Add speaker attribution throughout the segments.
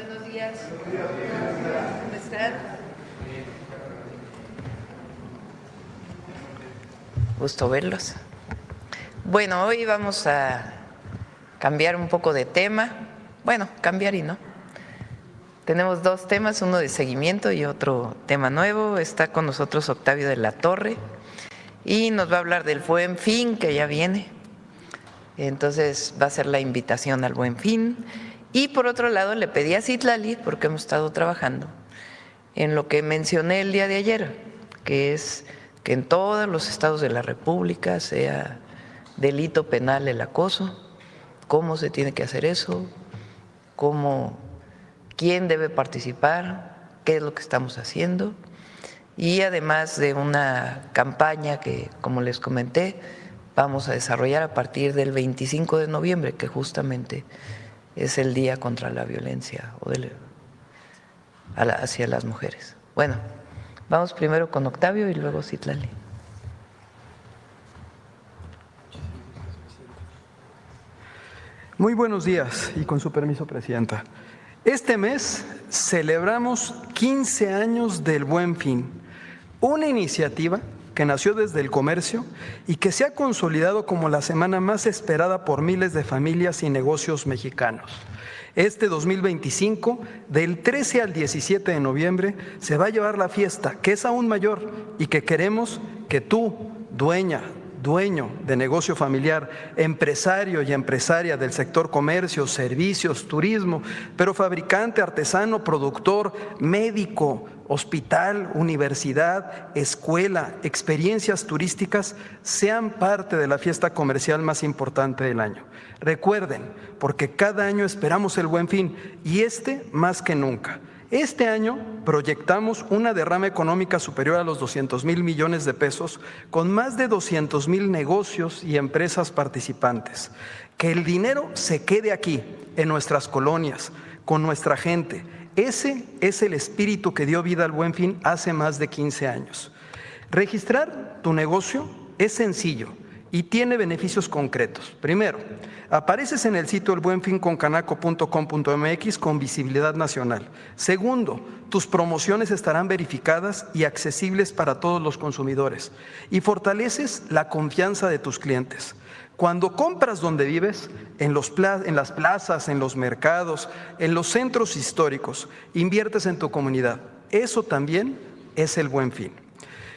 Speaker 1: Buenos días. ¿Cómo están? Gusto verlos. Bueno, hoy vamos a cambiar un poco de tema. Bueno, cambiar y no. Tenemos dos temas, uno de seguimiento y otro tema nuevo. Está con nosotros Octavio de la Torre y nos va a hablar del Buen Fin, que ya viene. Entonces va a ser la invitación al Buen Fin. Y por otro lado le pedí a Citlali, porque hemos estado trabajando en lo que mencioné el día de ayer, que es que en todos los estados de la República sea delito penal el acoso, cómo se tiene que hacer eso, quién debe participar, qué es lo que estamos haciendo, y además de una campaña que, como les comenté, vamos a desarrollar a partir del 25 de noviembre, que justamente es el Día contra la Violencia hacia las mujeres. Bueno, vamos primero con Octavio y luego Citlali.
Speaker 2: Muy buenos días y con su permiso, Presidenta. Este mes celebramos 15 años del Buen Fin, una iniciativa que nació desde el comercio y que se ha consolidado como la semana más esperada por miles de familias y negocios mexicanos. Este 2025, del 13 al 17 de noviembre, se va a llevar la fiesta, que es aún mayor y que queremos que tú, dueño de negocio familiar, empresario y empresaria del sector comercio, servicios, turismo, pero fabricante, artesano, productor, médico, hospital, universidad, escuela, experiencias turísticas, sean parte de la fiesta comercial más importante del año. Recuerden, porque cada año esperamos el Buen Fin y más que nunca. Este año proyectamos una derrama económica superior a los 200,000 millones de pesos con más de 200,000 negocios y empresas participantes. Que el dinero se quede aquí, en nuestras colonias, con nuestra gente. Ese es el espíritu que dio vida al Buen Fin hace más de 15 años. Registrar tu negocio es sencillo y tiene beneficios concretos. Primero, apareces en el sitio elbuenfinconcanaco.com.mx con visibilidad nacional. Segundo, tus promociones estarán verificadas y accesibles para todos los consumidores. Y fortaleces la confianza de tus clientes. Cuando compras donde vives, en las plazas, en los mercados, en los centros históricos, inviertes en tu comunidad. Eso también es el Buen Fin.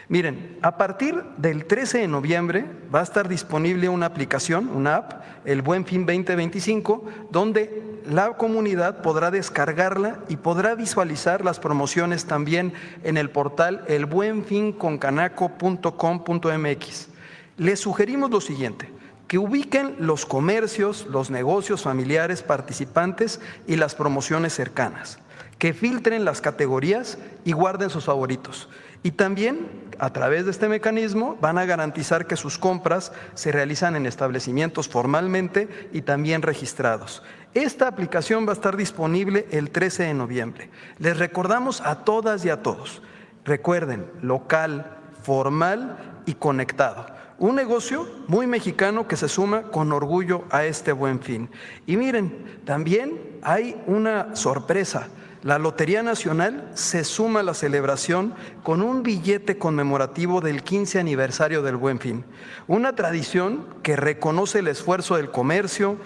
Speaker 2: Miren, a partir del 13 de noviembre va a estar disponible una aplicación, una app, el Buen Fin 2025, donde la comunidad podrá descargarla y podrá visualizar las promociones también en el portal elbuenfinconcanaco.com.mx. Les sugerimos lo siguiente: que ubiquen los comercios, los negocios familiares participantes y las promociones cercanas, que filtren las categorías y guarden sus favoritos. Y también, a través de este mecanismo, van a garantizar que sus compras se realizan en establecimientos formalmente y también registrados. Esta aplicación va a estar disponible el 13 de noviembre. Les recordamos a todas y a todos, recuerden, local, formal y conectado. Un negocio muy mexicano que se suma con orgullo a este Buen Fin. Y miren, también hay una sorpresa. La Lotería Nacional se suma a la celebración con un billete conmemorativo del 15 aniversario del Buen Fin. Una tradición que reconoce el esfuerzo del comercio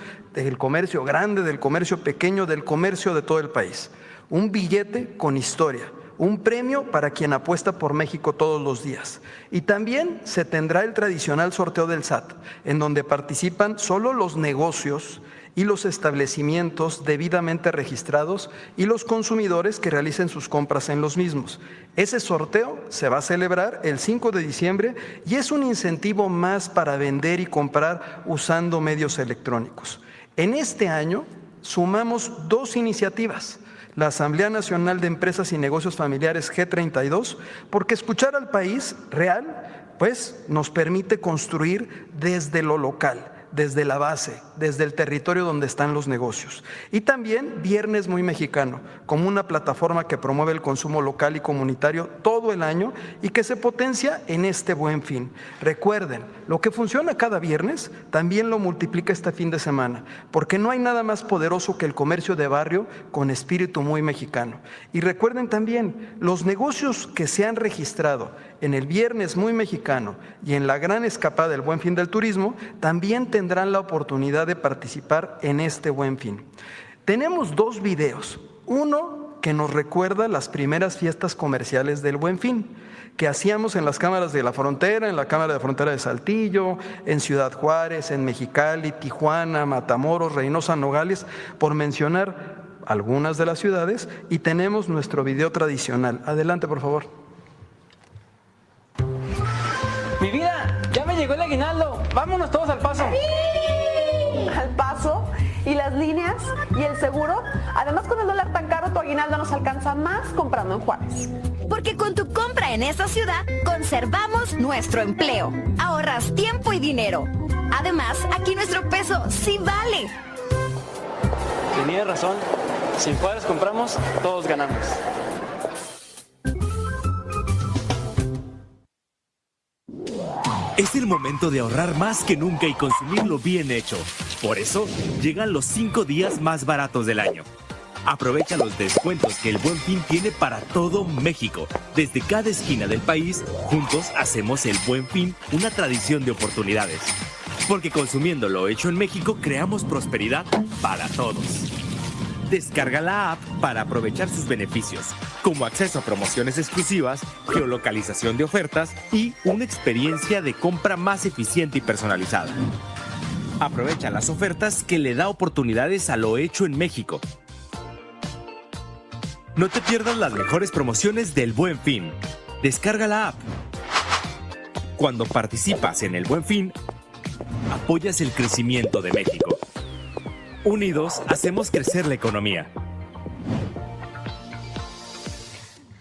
Speaker 2: grande, del comercio pequeño, del comercio de todo el país. Un billete con historia. Un premio para quien apuesta por México todos los días. Y también se tendrá el tradicional sorteo del SAT, en donde participan solo los negocios y los establecimientos debidamente registrados y los consumidores que realicen sus compras en los mismos. Ese sorteo se va a celebrar el 5 de diciembre y es un incentivo más para vender y comprar usando medios electrónicos. En este año sumamos dos iniciativas: la Asamblea Nacional de Empresas y Negocios Familiares G32, porque escuchar al país real, pues nos permite construir desde lo local, desde la base, desde el territorio donde están los negocios. Y también Viernes Muy Mexicano, como una plataforma que promueve el consumo local y comunitario todo el año y que se potencia en este Buen Fin. Recuerden, lo que funciona cada viernes también lo multiplica este fin de semana, porque no hay nada más poderoso que el comercio de barrio con espíritu muy mexicano. Y recuerden también, los negocios que se han registrado en el Viernes Muy Mexicano y en la gran escapada del Buen Fin del Turismo también tendrán la oportunidad de participar en este Buen Fin. Tenemos dos videos, uno que nos recuerda las primeras fiestas comerciales del Buen Fin, que hacíamos en las cámaras de la frontera, en la Cámara de Frontera de Saltillo, en Ciudad Juárez, en Mexicali, Tijuana, Matamoros, Reynosa, Nogales, por mencionar algunas de las ciudades, y tenemos nuestro video tradicional. Adelante, por favor.
Speaker 3: Mi vida, ya me llegó el aguinaldo. Vámonos todos al Paso.
Speaker 4: Al Paso. ¿Y las líneas? ¿Y el seguro? Además, con el dólar tan caro, tu aguinaldo nos alcanza más comprando en Juárez.
Speaker 5: Porque con tu compra en esta ciudad, conservamos nuestro empleo. Ahorras tiempo y dinero. Además, aquí nuestro peso sí vale.
Speaker 3: Tenía razón. Si en Juárez compramos, todos ganamos.
Speaker 6: Es el momento de ahorrar más que nunca y consumirlo bien hecho. Por eso, llegan los 5 días más baratos del año. Aprovecha los descuentos que el Buen Fin tiene para todo México. Desde cada esquina del país, juntos hacemos el Buen Fin una tradición de oportunidades. Porque consumiendo lo hecho en México, creamos prosperidad para todos. Descarga la app para aprovechar sus beneficios, como acceso a promociones exclusivas, geolocalización de ofertas y una experiencia de compra más eficiente y personalizada. Aprovecha las ofertas que le da oportunidades a lo hecho en México. No te pierdas las mejores promociones del Buen Fin. Descarga la app. Cuando participas en el Buen Fin, apoyas el crecimiento de México. Unidos, hacemos crecer la economía.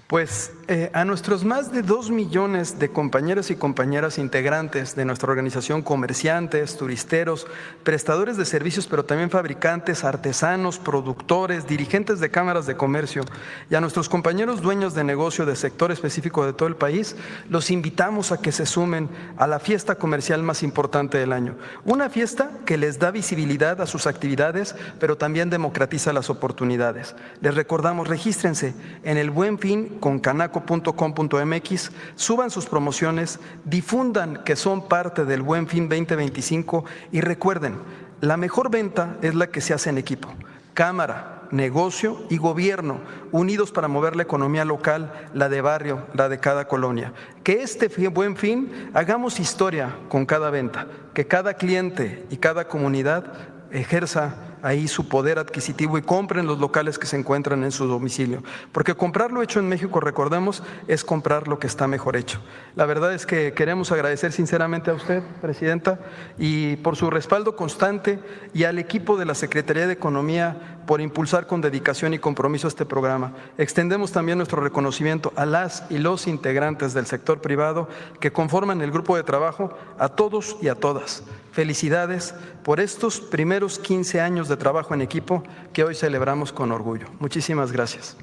Speaker 2: Pues a nuestros más de 2 millones de compañeros y compañeras integrantes de nuestra organización, comerciantes, turisteros, prestadores de servicios, pero también fabricantes, artesanos, productores, dirigentes de cámaras de comercio, y a nuestros compañeros dueños de negocio de sector específico de todo el país, los invitamos a que se sumen a la fiesta comercial más importante del año. Una fiesta que les da visibilidad a sus actividades, pero también democratiza las oportunidades. Les recordamos, regístrense en el Buen Fin con canaco.com.mx, suban sus promociones, difundan que son parte del Buen Fin 2025 y recuerden, la mejor venta es la que se hace en equipo. Cámara, negocio y gobierno, unidos para mover la economía local, la de barrio, la de cada colonia. Que este Buen Fin hagamos historia con cada venta, que cada cliente y cada comunidad ejerza ahí su poder adquisitivo y compren los locales que se encuentran en su domicilio. Porque comprar lo hecho en México, recordemos, es comprar lo que está mejor hecho. La verdad es que queremos agradecer sinceramente a usted, Presidenta, y por su respaldo constante, y al equipo de la Secretaría de Economía por impulsar con dedicación y compromiso este programa. Extendemos también nuestro reconocimiento a las y los integrantes del sector privado que conforman el grupo de trabajo, a todos y a todas. Felicidades por estos primeros 15 años de trabajo en equipo que hoy celebramos con orgullo. Muchísimas gracias.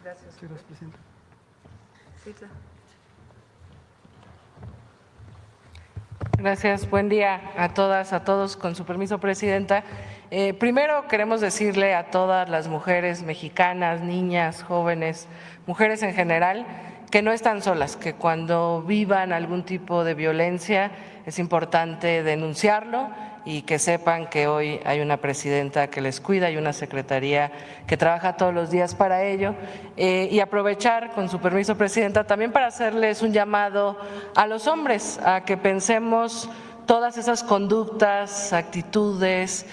Speaker 1: Gracias, Presidenta.
Speaker 7: Gracias, buen día a todas, a todos. Con su permiso, Presidenta. Primero queremos decirle a todas las mujeres mexicanas, niñas, jóvenes, mujeres en general, que no están solas, que cuando vivan algún tipo de violencia es importante denunciarlo y que sepan que hoy hay una presidenta que les cuida y una secretaría que trabaja todos los días para ello. Y aprovechar, con su permiso, Presidenta, también para hacerles un llamado a los hombres, a que pensemos todas esas conductas, actitudes,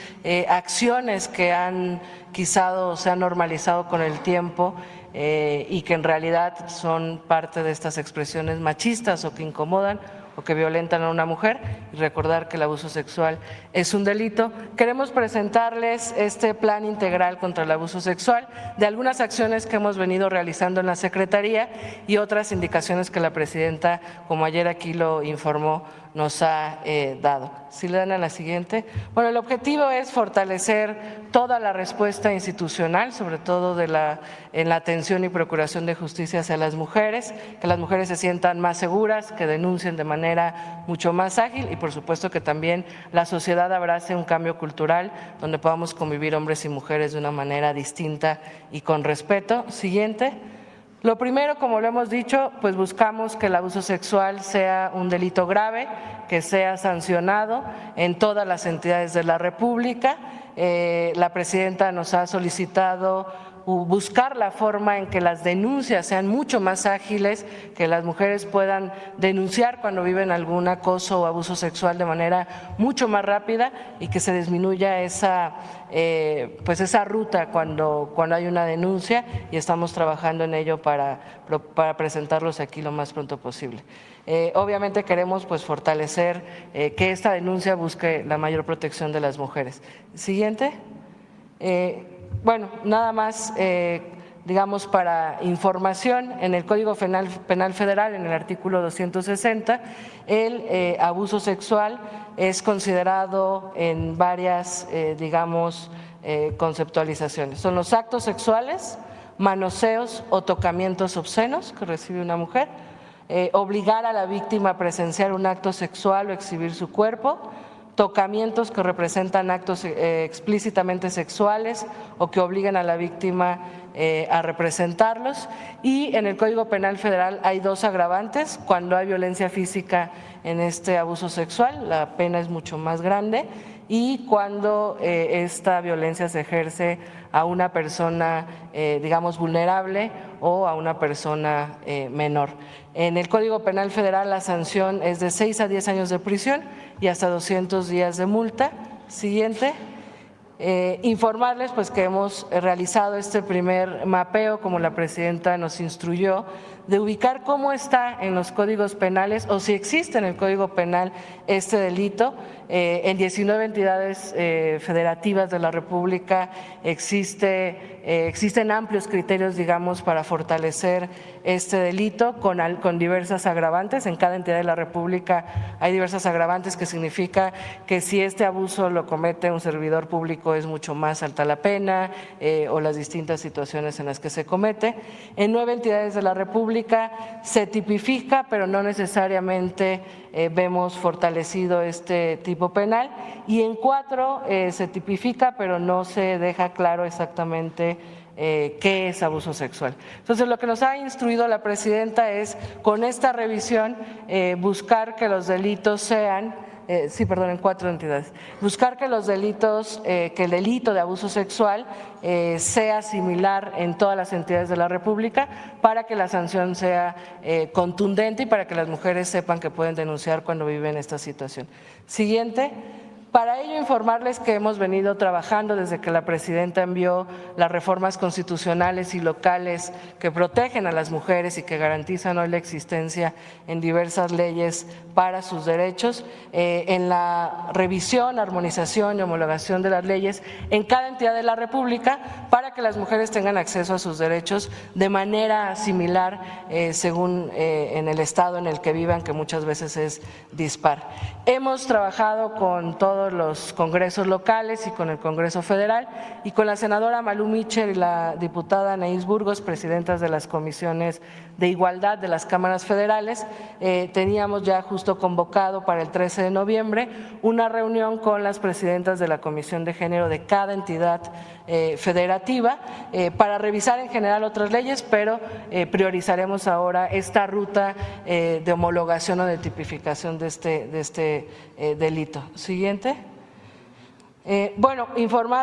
Speaker 7: acciones que han quizá se han normalizado con el tiempo y que en realidad son parte de estas expresiones machistas o que incomodan o que violentan a una mujer, y recordar que el abuso sexual es un delito. Queremos presentarles este plan integral contra el abuso sexual, de algunas acciones que hemos venido realizando en la Secretaría y otras indicaciones que la Presidenta, como ayer aquí lo informó, nos ha dado. Si le dan a la siguiente. Bueno, el objetivo es fortalecer toda la respuesta institucional, sobre todo en la atención y procuración de justicia hacia las mujeres, que las mujeres se sientan más seguras, que denuncien de manera mucho más ágil y por supuesto que también la sociedad abrace un cambio cultural donde podamos convivir hombres y mujeres de una manera distinta y con respeto. Siguiente. Lo primero, como lo hemos dicho, pues buscamos que el abuso sexual sea un delito grave, que sea sancionado en todas las entidades de la República. La presidenta nos ha solicitado buscar la forma en que las denuncias sean mucho más ágiles, que las mujeres puedan denunciar cuando viven algún acoso o abuso sexual de manera mucho más rápida y que se disminuya esa ruta cuando hay una denuncia, y estamos trabajando en ello para presentarlos aquí lo más pronto posible. Obviamente queremos pues fortalecer que esta denuncia busque la mayor protección de las mujeres. Siguiente. Bueno, nada más, digamos, para información, en el Código Penal Federal, en el artículo 260, el abuso sexual es considerado en varias, conceptualizaciones. Son los actos sexuales, manoseos o tocamientos obscenos que recibe una mujer, obligar a la víctima a presenciar un acto sexual o exhibir su cuerpo, tocamientos que representan actos explícitamente sexuales o que obliguen a la víctima a representarlos. Y en el Código Penal Federal hay dos agravantes: cuando hay violencia física en este abuso sexual, la pena es mucho más grande, y cuando esta violencia se ejerce a una persona, vulnerable o a una persona menor. En el Código Penal Federal la sanción es de 6 a 10 años de prisión y hasta 200 días de multa. Siguiente. Informarles pues que hemos realizado este primer mapeo, como la presidenta nos instruyó, de ubicar cómo está en los códigos penales o si existe en el Código Penal este delito. En 19 entidades federativas de la República existen amplios criterios, para fortalecer este delito con diversas agravantes. En cada entidad de la República hay diversas agravantes, que significa que si este abuso lo comete un servidor público es mucho más alta la pena, o las distintas situaciones en las que se comete. En 9 entidades de la República se tipifica, pero no necesariamente vemos fortalecido este tipo penal, y en 4 se tipifica, pero no se deja claro exactamente qué es abuso sexual. Entonces, lo que nos ha instruido la presidenta es, con esta revisión, buscar que los delitos sean en 4 entidades. Buscar que los delitos, que el delito de abuso sexual sea similar en todas las entidades de la República, para que la sanción sea contundente y para que las mujeres sepan que pueden denunciar cuando viven esta situación. Siguiente. Para ello, informarles que hemos venido trabajando desde que la presidenta envió las reformas constitucionales y locales que protegen a las mujeres y que garantizan hoy la existencia en diversas leyes para sus derechos, en la revisión, armonización y homologación de las leyes en cada entidad de la República, para que las mujeres tengan acceso a sus derechos de manera similar según en el estado en el que vivan, que muchas veces es dispar. Hemos trabajado con todos los congresos locales y con el Congreso Federal, y con la senadora Malú Micher y la diputada Anaís Burgos, presidentas de las comisiones de igualdad de las cámaras federales. Teníamos ya justo convocado para el 13 de noviembre una reunión con las presidentas de la Comisión de Género de cada entidad federativa para revisar en general otras leyes, pero priorizaremos ahora esta ruta de homologación o de tipificación de este delito. Siguiente.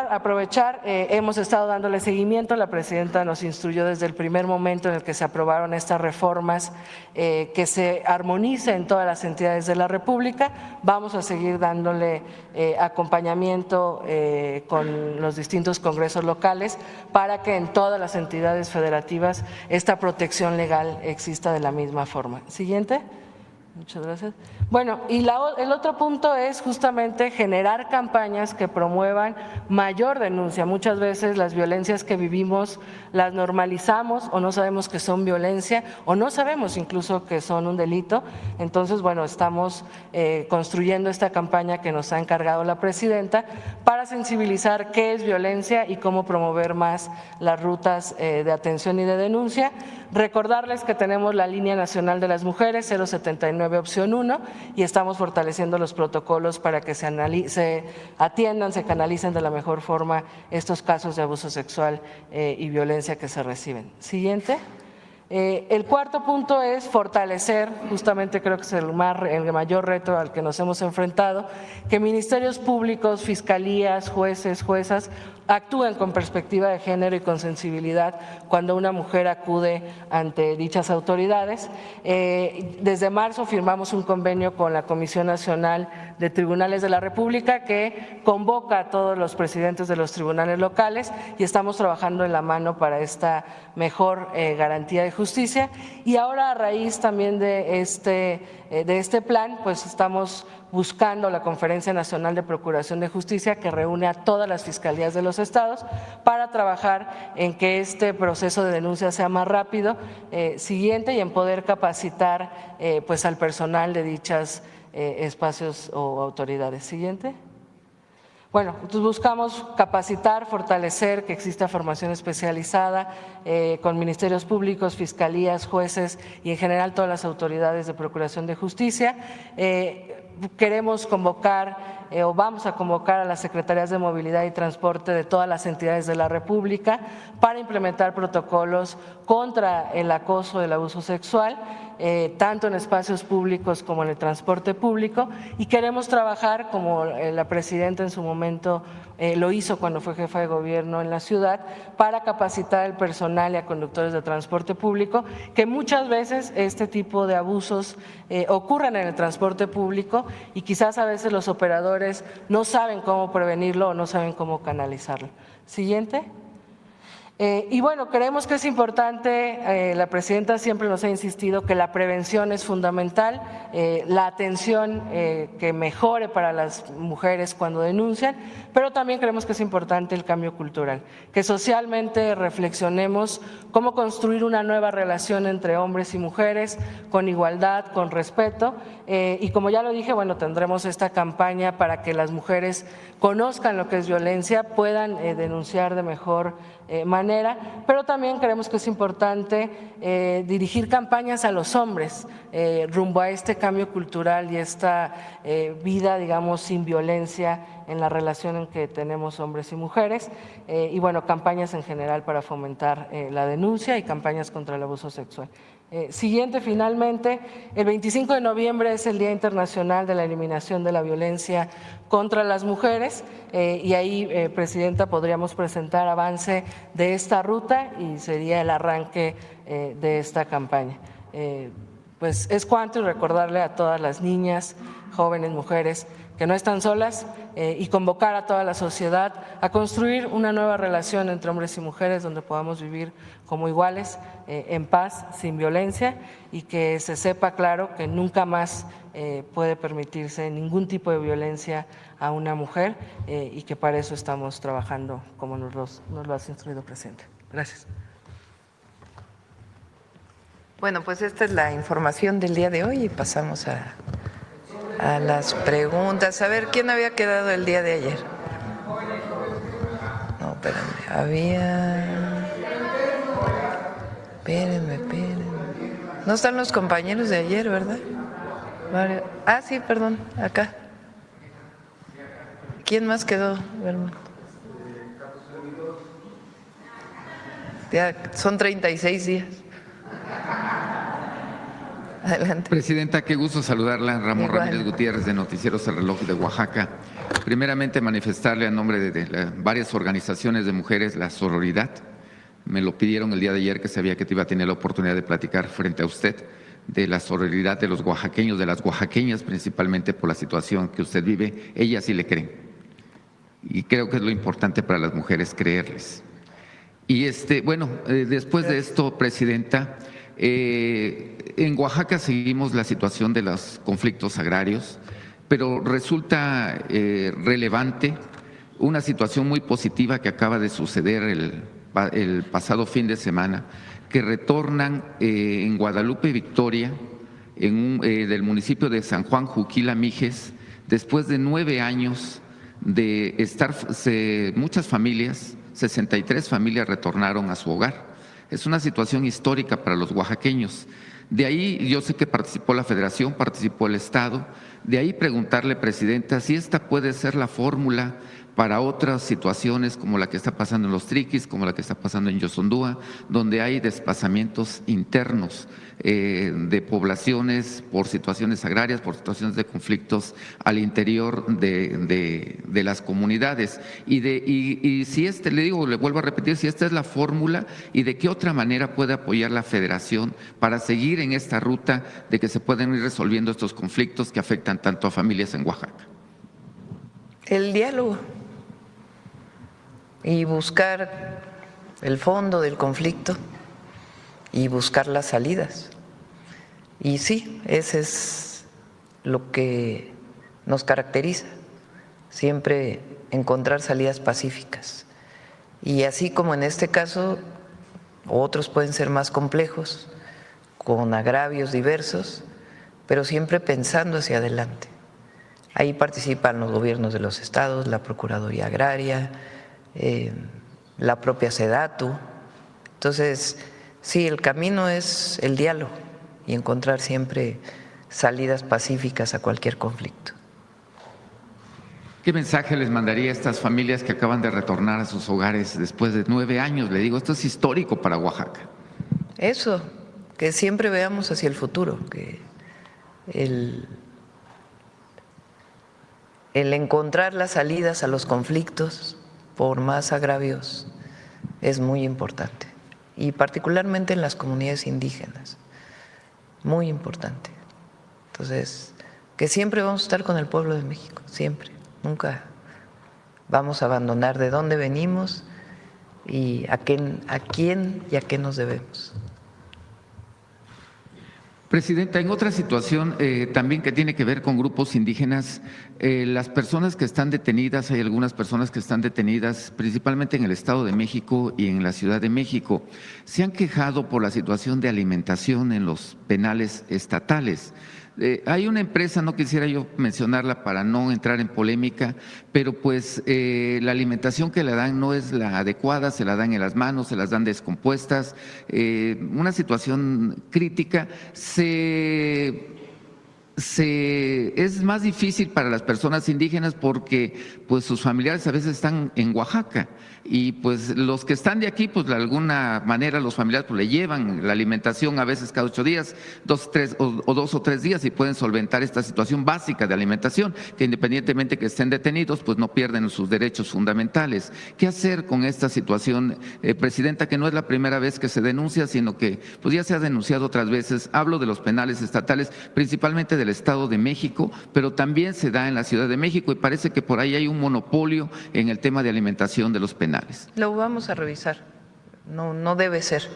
Speaker 7: Aprovechar, hemos estado dándole seguimiento. La presidenta nos instruyó desde el primer momento en el que se aprobaron estas reformas que se armonice en todas las entidades de la República. Vamos a seguir dándole acompañamiento con los distintos congresos locales para que en todas las entidades federativas esta protección legal exista de la misma forma. Siguiente. Muchas gracias. Bueno, y el otro punto es justamente generar campañas que promuevan mayor denuncia. Muchas veces las violencias que vivimos las normalizamos o no sabemos que son violencia o no sabemos incluso que son un delito. Entonces, bueno, estamos construyendo esta campaña que nos ha encargado la presidenta para sensibilizar qué es violencia y cómo promover más las rutas de atención y de denuncia. Recordarles que tenemos la Línea Nacional de las Mujeres 079 opción 1 y estamos fortaleciendo los protocolos para que se atiendan, se canalicen de la mejor forma estos casos de abuso sexual y violencia que se reciben. Siguiente. El cuarto punto es fortalecer, justamente creo que es el mayor reto al que nos hemos enfrentado, que ministerios públicos, fiscalías, jueces, juezas actúen con perspectiva de género y con sensibilidad cuando una mujer acude ante dichas autoridades. Desde marzo firmamos un convenio con la Comisión Nacional de Tribunales de la República que convoca a todos los presidentes de los tribunales locales y estamos trabajando en la mano para esta mejor garantía de justicia. Y ahora, a raíz también de este plan, pues estamos buscando la Conferencia Nacional de Procuración de Justicia que reúne a todas las fiscalías de los estados para trabajar en que este proceso de denuncia sea más rápido, siguiente, y en poder capacitar pues al personal de dichos espacios o autoridades. Siguiente. Bueno, entonces buscamos capacitar, fortalecer, que exista formación especializada con ministerios públicos, fiscalías, jueces y en general todas las autoridades de procuración de justicia. Queremos convocar o vamos a convocar a las secretarías de movilidad y transporte de todas las entidades de la República para implementar protocolos contra el acoso, el abuso sexual, tanto en espacios públicos como en el transporte público, y queremos trabajar, como la presidenta en su momento lo hizo cuando fue jefa de gobierno en la ciudad, para capacitar al personal y a conductores de transporte público, que muchas veces este tipo de abusos ocurren en el transporte público y quizás a veces los operadores no saben cómo prevenirlo o no saben cómo canalizarlo. Siguiente. Y bueno, creemos que es importante, la presidenta siempre nos ha insistido que la prevención es fundamental, la atención que mejore para las mujeres cuando denuncian, pero también creemos que es importante el cambio cultural, que socialmente reflexionemos cómo construir una nueva relación entre hombres y mujeres con igualdad, con respeto, y como ya lo dije, bueno, tendremos esta campaña para que las mujeres conozcan lo que es violencia, puedan denunciar de mejor manera, pero también creemos que es importante dirigir campañas a los hombres rumbo a este cambio cultural y esta vida, digamos, sin violencia en la relación en que tenemos hombres y mujeres, y bueno, campañas en general para fomentar la denuncia y campañas contra el abuso sexual. Siguiente, finalmente, el 25 de noviembre es el Día Internacional de la Eliminación de la Violencia contra las Mujeres y ahí, presidenta, podríamos presentar avance de esta ruta y sería el arranque de esta campaña. Pues es cuanto, y recordarle a todas las niñas, jóvenes, mujeres que no están solas y convocar a toda la sociedad a construir una nueva relación entre hombres y mujeres donde podamos vivir como iguales, en paz, sin violencia, y que se sepa claro que nunca más puede permitirse ningún tipo de violencia a una mujer y que para eso estamos trabajando como nos lo has instruido, presidente. Gracias.
Speaker 1: Bueno, pues esta es la información del día de hoy y pasamos a las preguntas. A ver, ¿quién había quedado el día de ayer? No, espérenme, había… Espérenme. No están los compañeros de ayer, ¿verdad? Ah, sí, perdón, acá. ¿Quién más quedó, hermano? Ya son 36 días. Adelante.
Speaker 8: Presidenta, qué gusto saludarla. Ramón
Speaker 1: Igual.
Speaker 8: Ramírez Gutiérrez, de Noticieros El Reloj de Oaxaca. Primeramente, manifestarle a nombre de varias organizaciones de mujeres la sororidad. Me lo pidieron el día de ayer, que sabía que iba a tener la oportunidad de platicar frente a usted de la sororidad de los oaxaqueños, de las oaxaqueñas, principalmente por la situación que usted vive. Ellas sí le creen. Y creo que es lo importante para las mujeres, creerles. Y bueno, después de esto, presidenta, En Oaxaca seguimos la situación de los conflictos agrarios, pero resulta relevante una situación muy positiva que acaba de suceder el pasado fin de semana, que retornan en Guadalupe Victoria, del municipio de San Juan Juquila Mijes, después de 9 años de estar, muchas familias, 63 familias retornaron a su hogar. Es una situación histórica para los oaxaqueños. De ahí yo sé que participó la Federación, participó el Estado, de ahí preguntarle, Presidenta, si esta puede ser la fórmula para otras situaciones como la que está pasando en Los Triquis, como la que está pasando en Yosondúa, donde hay desplazamientos internos de poblaciones por situaciones agrarias, por situaciones de conflictos al interior de las comunidades. Y si le digo, le vuelvo a repetir, si esta es la fórmula y de qué otra manera puede apoyar la Federación para seguir en esta ruta de que se pueden ir resolviendo estos conflictos que afectan tanto a familias en Oaxaca.
Speaker 1: El diálogo y buscar el fondo del conflicto y buscar las salidas. Y sí, ese es lo que nos caracteriza, siempre encontrar salidas pacíficas. Y así como en este caso, otros pueden ser más complejos, con agravios diversos, pero siempre pensando hacia adelante. Ahí participan los gobiernos de los estados, la Procuraduría Agraria, la propia SEDATU. Entonces, sí, el camino es el diálogo y encontrar siempre salidas pacíficas a cualquier conflicto.
Speaker 8: ¿Qué mensaje les mandaría a estas familias que acaban de retornar a sus hogares después de 9 años? Le digo, esto es histórico para Oaxaca.
Speaker 1: Eso, que siempre veamos hacia el futuro, que el encontrar las salidas a los conflictos, por más agravios, es muy importante, y particularmente en las comunidades indígenas, muy importante. Entonces, que siempre vamos a estar con el pueblo de México, siempre, nunca vamos a abandonar de dónde venimos y a quién y a qué nos debemos.
Speaker 8: Presidenta, en otra situación también que tiene que ver con grupos indígenas, las personas que están detenidas, hay algunas personas que están detenidas principalmente en el Estado de México y en la Ciudad de México, se han quejado por la situación de alimentación en los penales estatales. Hay una empresa, no quisiera yo mencionarla para no entrar en polémica, pero pues la alimentación que le dan no es la adecuada, se la dan en las manos, se las dan descompuestas, una situación crítica. Es más difícil para las personas indígenas porque pues sus familiares a veces están en Oaxaca y pues los que están de aquí pues de alguna manera los familiares pues le llevan la alimentación a veces cada 8 días, 2 o 3 días y pueden solventar esta situación básica de alimentación que independientemente que estén detenidos pues no pierden sus derechos fundamentales. ¿Qué hacer con esta situación, Presidenta, que no es la primera vez que se denuncia, sino que pues ya se ha denunciado otras veces? Hablo de los penales estatales, principalmente del Estado de México, pero también se da en la Ciudad de México y parece que por ahí hay un monopolio en el tema de alimentación de los penales.
Speaker 1: Lo vamos a revisar, no debe ser.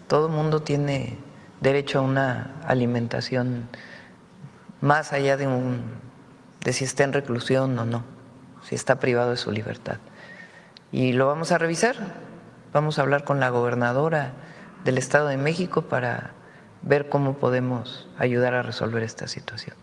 Speaker 1: Todo el mundo tiene derecho a una alimentación más allá de si está en reclusión o no, si está privado de su libertad. Y lo vamos a revisar, vamos a hablar con la gobernadora del Estado de México para ver cómo podemos ayudar a resolver esta situación.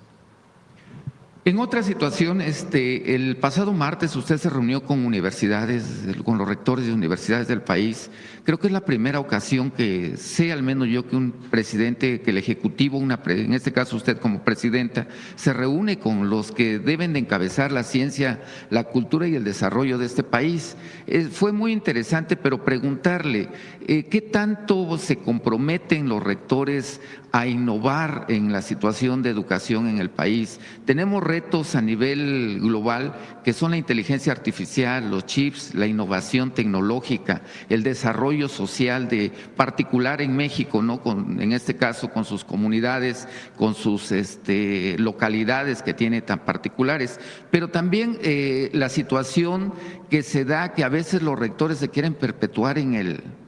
Speaker 8: En otra situación, el pasado martes usted se reunió con universidades, con los rectores de universidades del país. Creo que es la primera ocasión que sé, al menos yo, que un presidente, que el Ejecutivo, en este caso usted como presidenta, se reúne con los que deben de encabezar la ciencia, la cultura y el desarrollo de este país. Fue muy interesante, pero preguntarle, ¿qué tanto se comprometen los rectores a innovar en la situación de educación en el país? Tenemos retos a nivel global que son la inteligencia artificial, los chips, la innovación tecnológica, el desarrollo social de particular en México, ¿no? En este caso con sus comunidades, con sus localidades que tiene tan particulares, pero también la situación que se da que a veces los rectores se quieren perpetuar en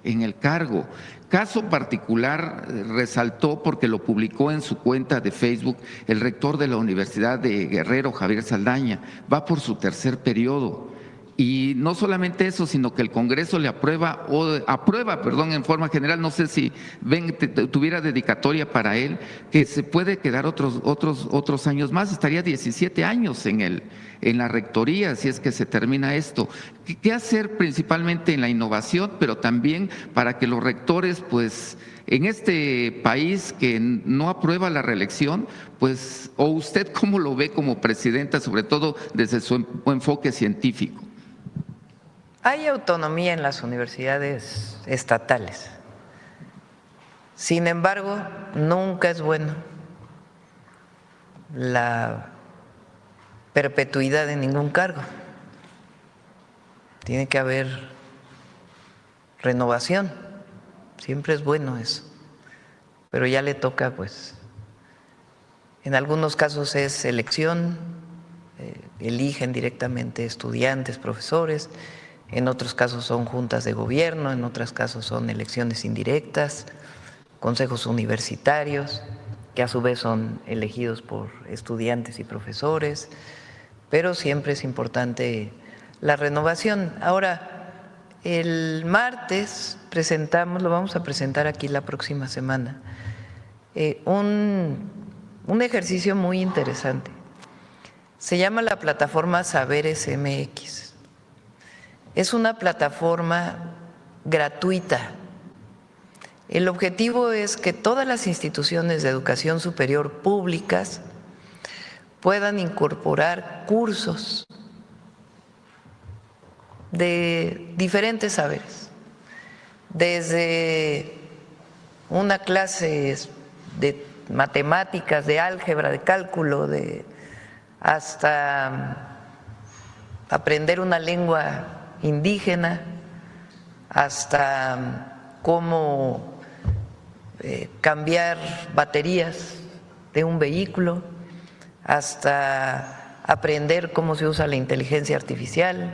Speaker 8: en el cargo. Caso particular resaltó porque lo publicó en su cuenta de Facebook el rector de la Universidad de Guerrero, Javier Saldaña. Va por su tercer periodo. Y no solamente eso, sino que el Congreso le aprueba en forma general, no sé si tuviera dedicatoria para él, que se puede quedar otros años más, estaría 17 años en la rectoría, si es que se termina esto. ¿Qué hacer principalmente en la innovación, pero también para que los rectores, pues, en este país que no aprueba la reelección, pues, o usted cómo lo ve como presidenta, sobre todo desde su enfoque científico?
Speaker 1: Hay autonomía en las universidades estatales. Sin embargo, nunca es bueno la perpetuidad de ningún cargo. Tiene que haber renovación. Siempre es bueno eso. Pero ya le toca, pues, en algunos casos es elección, eligen directamente estudiantes, profesores. En otros casos son juntas de gobierno, en otros casos son elecciones indirectas, consejos universitarios, que a su vez son elegidos por estudiantes y profesores, pero siempre es importante la renovación. Ahora, el martes lo vamos a presentar aquí la próxima semana, un ejercicio muy interesante. Se llama la plataforma Saberes MX. Es una plataforma gratuita. El objetivo es que todas las instituciones de educación superior públicas puedan incorporar cursos de diferentes saberes, desde una clase de matemáticas, de álgebra, de cálculo, hasta aprender una lengua indígena, hasta cómo cambiar baterías de un vehículo, hasta aprender cómo se usa la inteligencia artificial,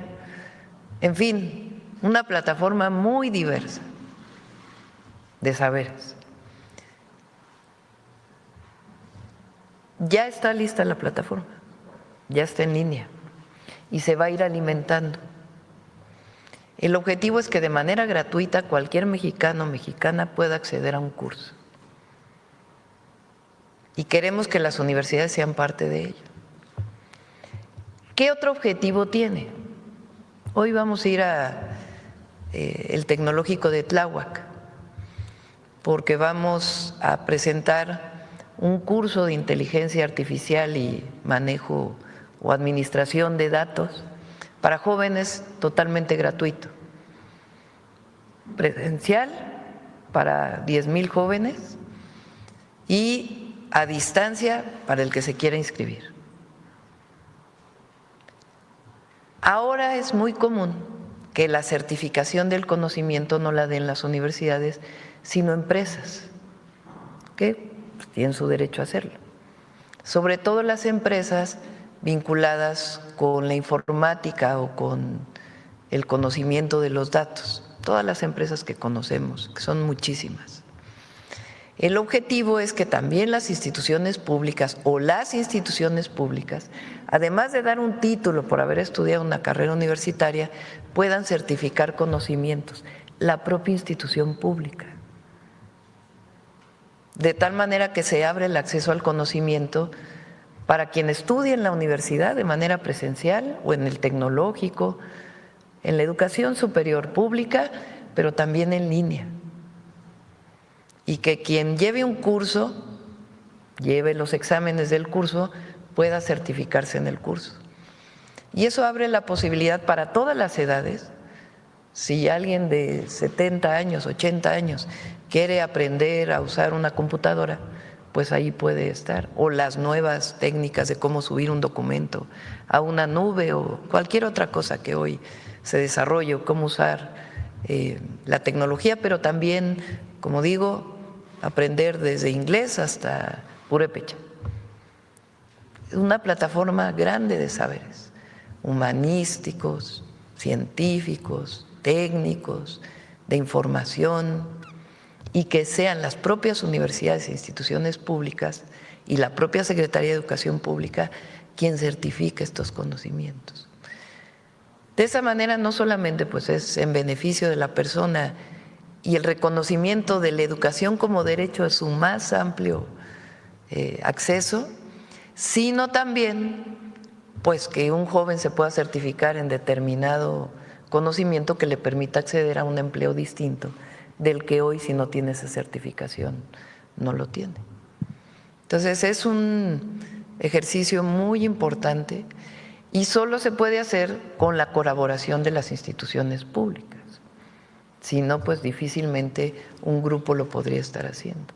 Speaker 1: en fin, una plataforma muy diversa de saberes. Ya está lista la plataforma, ya está en línea y se va a ir alimentando. El objetivo es que de manera gratuita cualquier mexicano o mexicana pueda acceder a un curso. Y queremos que las universidades sean parte de ello. ¿Qué otro objetivo tiene? Hoy vamos a ir el Tecnológico de Tláhuac, porque vamos a presentar un curso de inteligencia artificial y manejo o administración de datos para jóvenes totalmente gratuito, presencial para 10,000 jóvenes y a distancia para el que se quiera inscribir. Ahora es muy común que la certificación del conocimiento no la den las universidades, sino empresas, que tienen su derecho a hacerlo. Sobre todo las empresas vinculadas con la informática o con el conocimiento de los datos, todas las empresas que conocemos, que son muchísimas. El objetivo es que también las instituciones públicas además de dar un título por haber estudiado una carrera universitaria, puedan certificar conocimientos, la propia institución pública. De tal manera que se abre el acceso al conocimiento para quien estudie en la universidad de manera presencial o en el tecnológico, en la educación superior pública, pero también en línea. Y que quien lleve un curso, lleve los exámenes del curso, pueda certificarse en el curso. Y eso abre la posibilidad para todas las edades. Si alguien de 70 años, 80 años quiere aprender a usar una computadora, pues ahí puede estar. O las nuevas técnicas de cómo subir un documento a una nube o cualquier otra cosa que hoy se desarrolle, o cómo usar la tecnología, pero también, como digo, aprender desde inglés hasta purépecha. Una plataforma grande de saberes, humanísticos, científicos, técnicos, de información, y que sean las propias universidades e instituciones públicas y la propia Secretaría de Educación Pública quien certifique estos conocimientos. De esa manera no solamente pues es en beneficio de la persona y el reconocimiento de la educación como derecho a su más amplio acceso, sino también pues que un joven se pueda certificar en determinado conocimiento que le permita acceder a un empleo distinto del que hoy, si no tiene esa certificación, no lo tiene. Entonces es un ejercicio muy importante y solo se puede hacer con la colaboración de las instituciones públicas. Si no, pues difícilmente un grupo lo podría estar haciendo.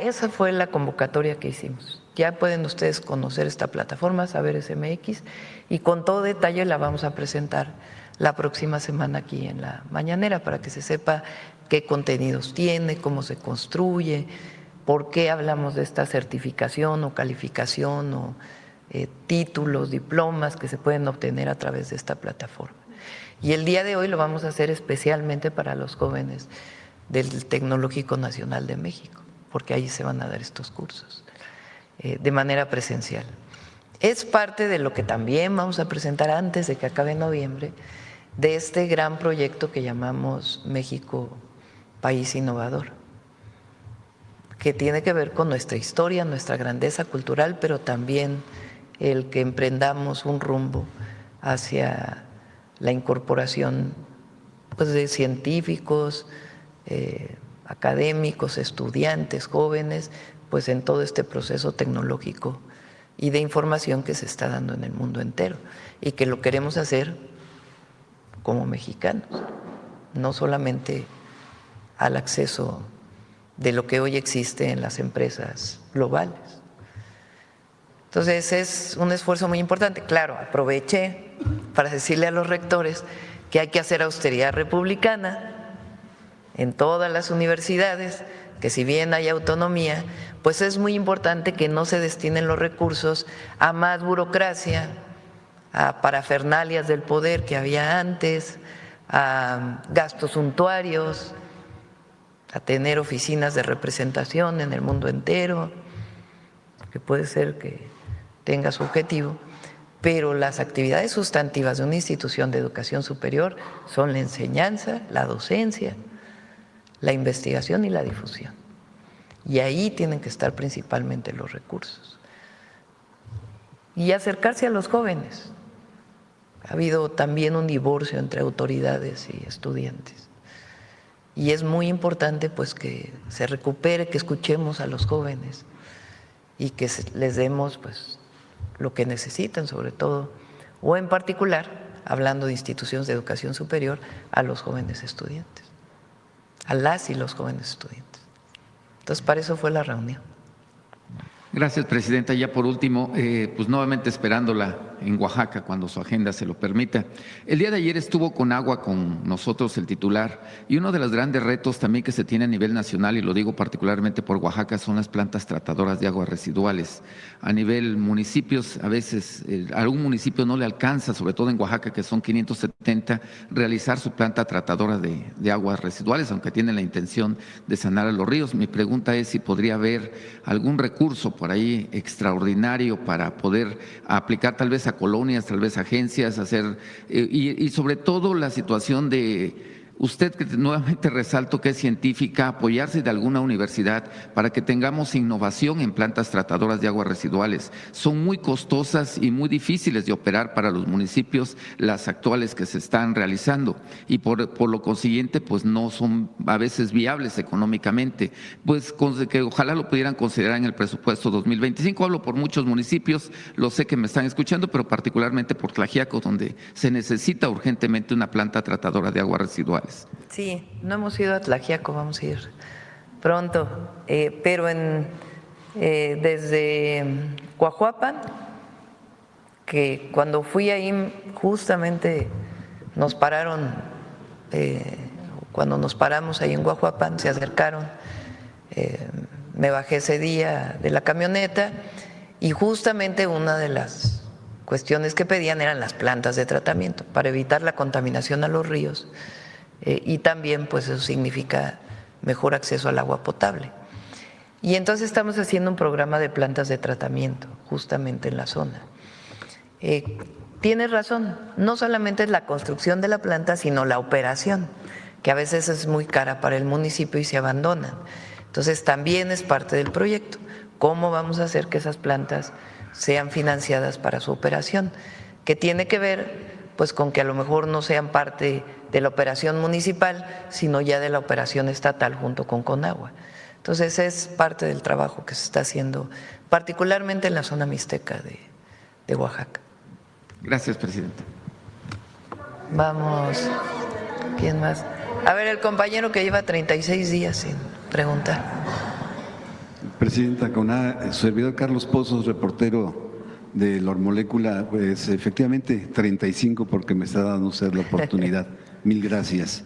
Speaker 1: Esa fue la convocatoria que hicimos. Ya pueden ustedes conocer esta plataforma, Saberes MX, y con todo detalle la vamos a presentar la próxima semana aquí en la mañanera para que se sepa qué contenidos tiene, cómo se construye, por qué hablamos de esta certificación o calificación o títulos, diplomas que se pueden obtener a través de esta plataforma. Y el día de hoy lo vamos a hacer especialmente para los jóvenes del Tecnológico Nacional de México, porque ahí se van a dar estos cursos de manera presencial. Es parte de lo que también vamos a presentar antes de que acabe noviembre, de este gran proyecto que llamamos México País Innovador, que tiene que ver con nuestra historia, nuestra grandeza cultural, pero también el que emprendamos un rumbo hacia la incorporación pues, de científicos, académicos, estudiantes, jóvenes, pues en todo este proceso tecnológico y de información que se está dando en el mundo entero y que lo queremos hacer como mexicanos, no solamente al acceso de lo que hoy existe en las empresas globales. Entonces es un esfuerzo muy importante. Claro, aproveché para decirle a los rectores que hay que hacer austeridad republicana en todas las universidades, que si bien hay autonomía, pues es muy importante que no se destinen los recursos a más burocracia, a parafernalias del poder que había antes, a gastos suntuarios, a tener oficinas de representación en el mundo entero, que puede ser que tenga su objetivo, pero las actividades sustantivas de una institución de educación superior son la enseñanza, la docencia, la investigación y la difusión. Y ahí tienen que estar principalmente los recursos. Y acercarse a los jóvenes. Ha habido también un divorcio entre autoridades y estudiantes. Y es muy importante pues que se recupere, que escuchemos a los jóvenes y que les demos pues lo que necesitan, sobre todo, o en particular, hablando de instituciones de educación superior, a los jóvenes estudiantes, a las y los jóvenes estudiantes. Entonces, para eso fue la reunión.
Speaker 8: Gracias, Presidenta. Ya por último, pues nuevamente esperándola en Oaxaca cuando su agenda se lo permita. El día de ayer estuvo con agua con nosotros el titular y uno de los grandes retos también que se tiene a nivel nacional, y lo digo particularmente por Oaxaca, son las plantas tratadoras de aguas residuales. A nivel municipios, a veces a algún municipio no le alcanza, sobre todo en Oaxaca, que son 570, realizar su planta tratadora de aguas residuales, aunque tienen la intención de sanar a los ríos. Mi pregunta es si podría haber algún recurso por ahí extraordinario para poder aplicar tal vez a colonias, tal vez a agencias, hacer y sobre todo la situación de usted, que nuevamente resalto que es científica, apoyarse de alguna universidad para que tengamos innovación en plantas tratadoras de aguas residuales. Son muy costosas y muy difíciles de operar para los municipios las actuales que se están realizando y por lo consiguiente pues no son a veces viables económicamente. Pues que ojalá lo pudieran considerar en el presupuesto 2025. Hablo por muchos municipios, lo sé que me están escuchando, pero particularmente por Tlaxiaco, donde se necesita urgentemente una planta tratadora de aguas residuales.
Speaker 1: Sí, no hemos ido a Tlaxiaco, vamos a ir pronto, pero desde Coahuapan, que cuando fui ahí justamente nos pararon, cuando nos paramos ahí en Coahuapan se acercaron, me bajé ese día de la camioneta y justamente una de las cuestiones que pedían eran las plantas de tratamiento para evitar la contaminación a los ríos y también pues eso significa mejor acceso al agua potable. Y entonces estamos haciendo un programa de plantas de tratamiento justamente en la zona. Tienes razón, no solamente es la construcción de la planta, sino la operación, que a veces es muy cara para el municipio y se abandonan. Entonces también es parte del proyecto. ¿Cómo vamos a hacer que esas plantas sean financiadas para su operación? Que tiene que ver pues con que a lo mejor no sean parte de la operación municipal, sino ya de la operación estatal junto con Conagua. Entonces es parte del trabajo que se está haciendo, particularmente en la zona mixteca de Oaxaca.
Speaker 8: Gracias, presidente.
Speaker 1: Vamos, ¿quién más? A ver, el compañero que lleva 36 días sin preguntar.
Speaker 9: Presidenta, con su servidor Carlos Pozos, reportero de la Molécula, pues efectivamente 35 porque me está dando usted la oportunidad. Mil gracias.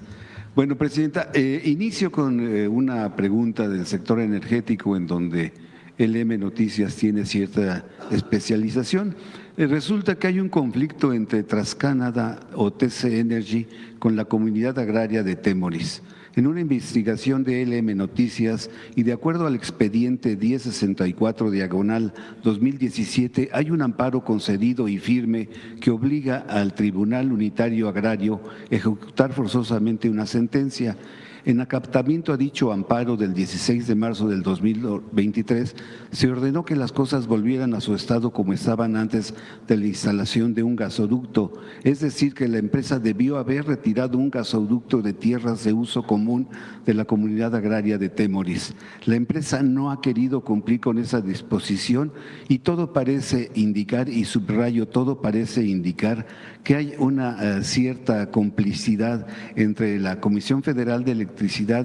Speaker 9: Bueno, Presidenta, inicio con una pregunta del sector energético en donde LM Noticias tiene cierta especialización. Resulta que hay un conflicto entre TransCanada o TC Energy con la comunidad agraria de Temoris. En una investigación de LM Noticias y de acuerdo al expediente 1064/2017, hay un amparo concedido y firme que obliga al Tribunal Unitario Agrario a ejecutar forzosamente una sentencia. En acatamiento a dicho amparo del 16 de marzo del 2023, se ordenó que las cosas volvieran a su estado como estaban antes de la instalación de un gasoducto, es decir, que la empresa debió haber retirado un gasoducto de tierras de uso común de la comunidad agraria de Temoris. La empresa no ha querido cumplir con esa disposición y todo parece indicar, y subrayo, todo parece indicar que hay una cierta complicidad entre la Comisión Federal de Electricidad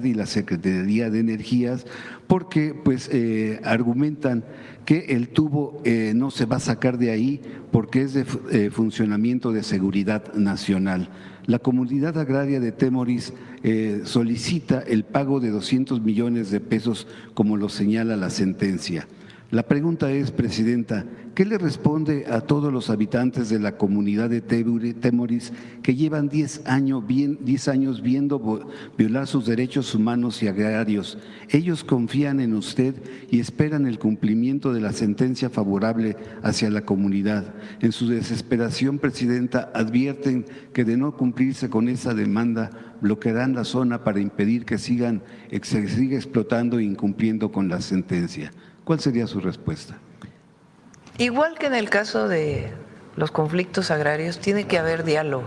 Speaker 9: y la Secretaría de Energías, porque pues argumentan que el tubo no se va a sacar de ahí porque es de funcionamiento de seguridad nacional. La comunidad agraria de Temoris solicita el pago de 200 millones de pesos como lo señala la sentencia. La pregunta es, Presidenta, ¿qué le responde a todos los habitantes de la comunidad de Temoris que llevan 10 años viendo violar sus derechos humanos y agrarios? Ellos confían en usted y esperan el cumplimiento de la sentencia favorable hacia la comunidad. En su desesperación, Presidenta, advierten que de no cumplirse con esa demanda, bloquearán la zona para impedir que se siga explotando e incumpliendo con la sentencia. ¿Cuál sería su respuesta?
Speaker 1: Igual que en el caso de los conflictos agrarios, tiene que haber diálogo.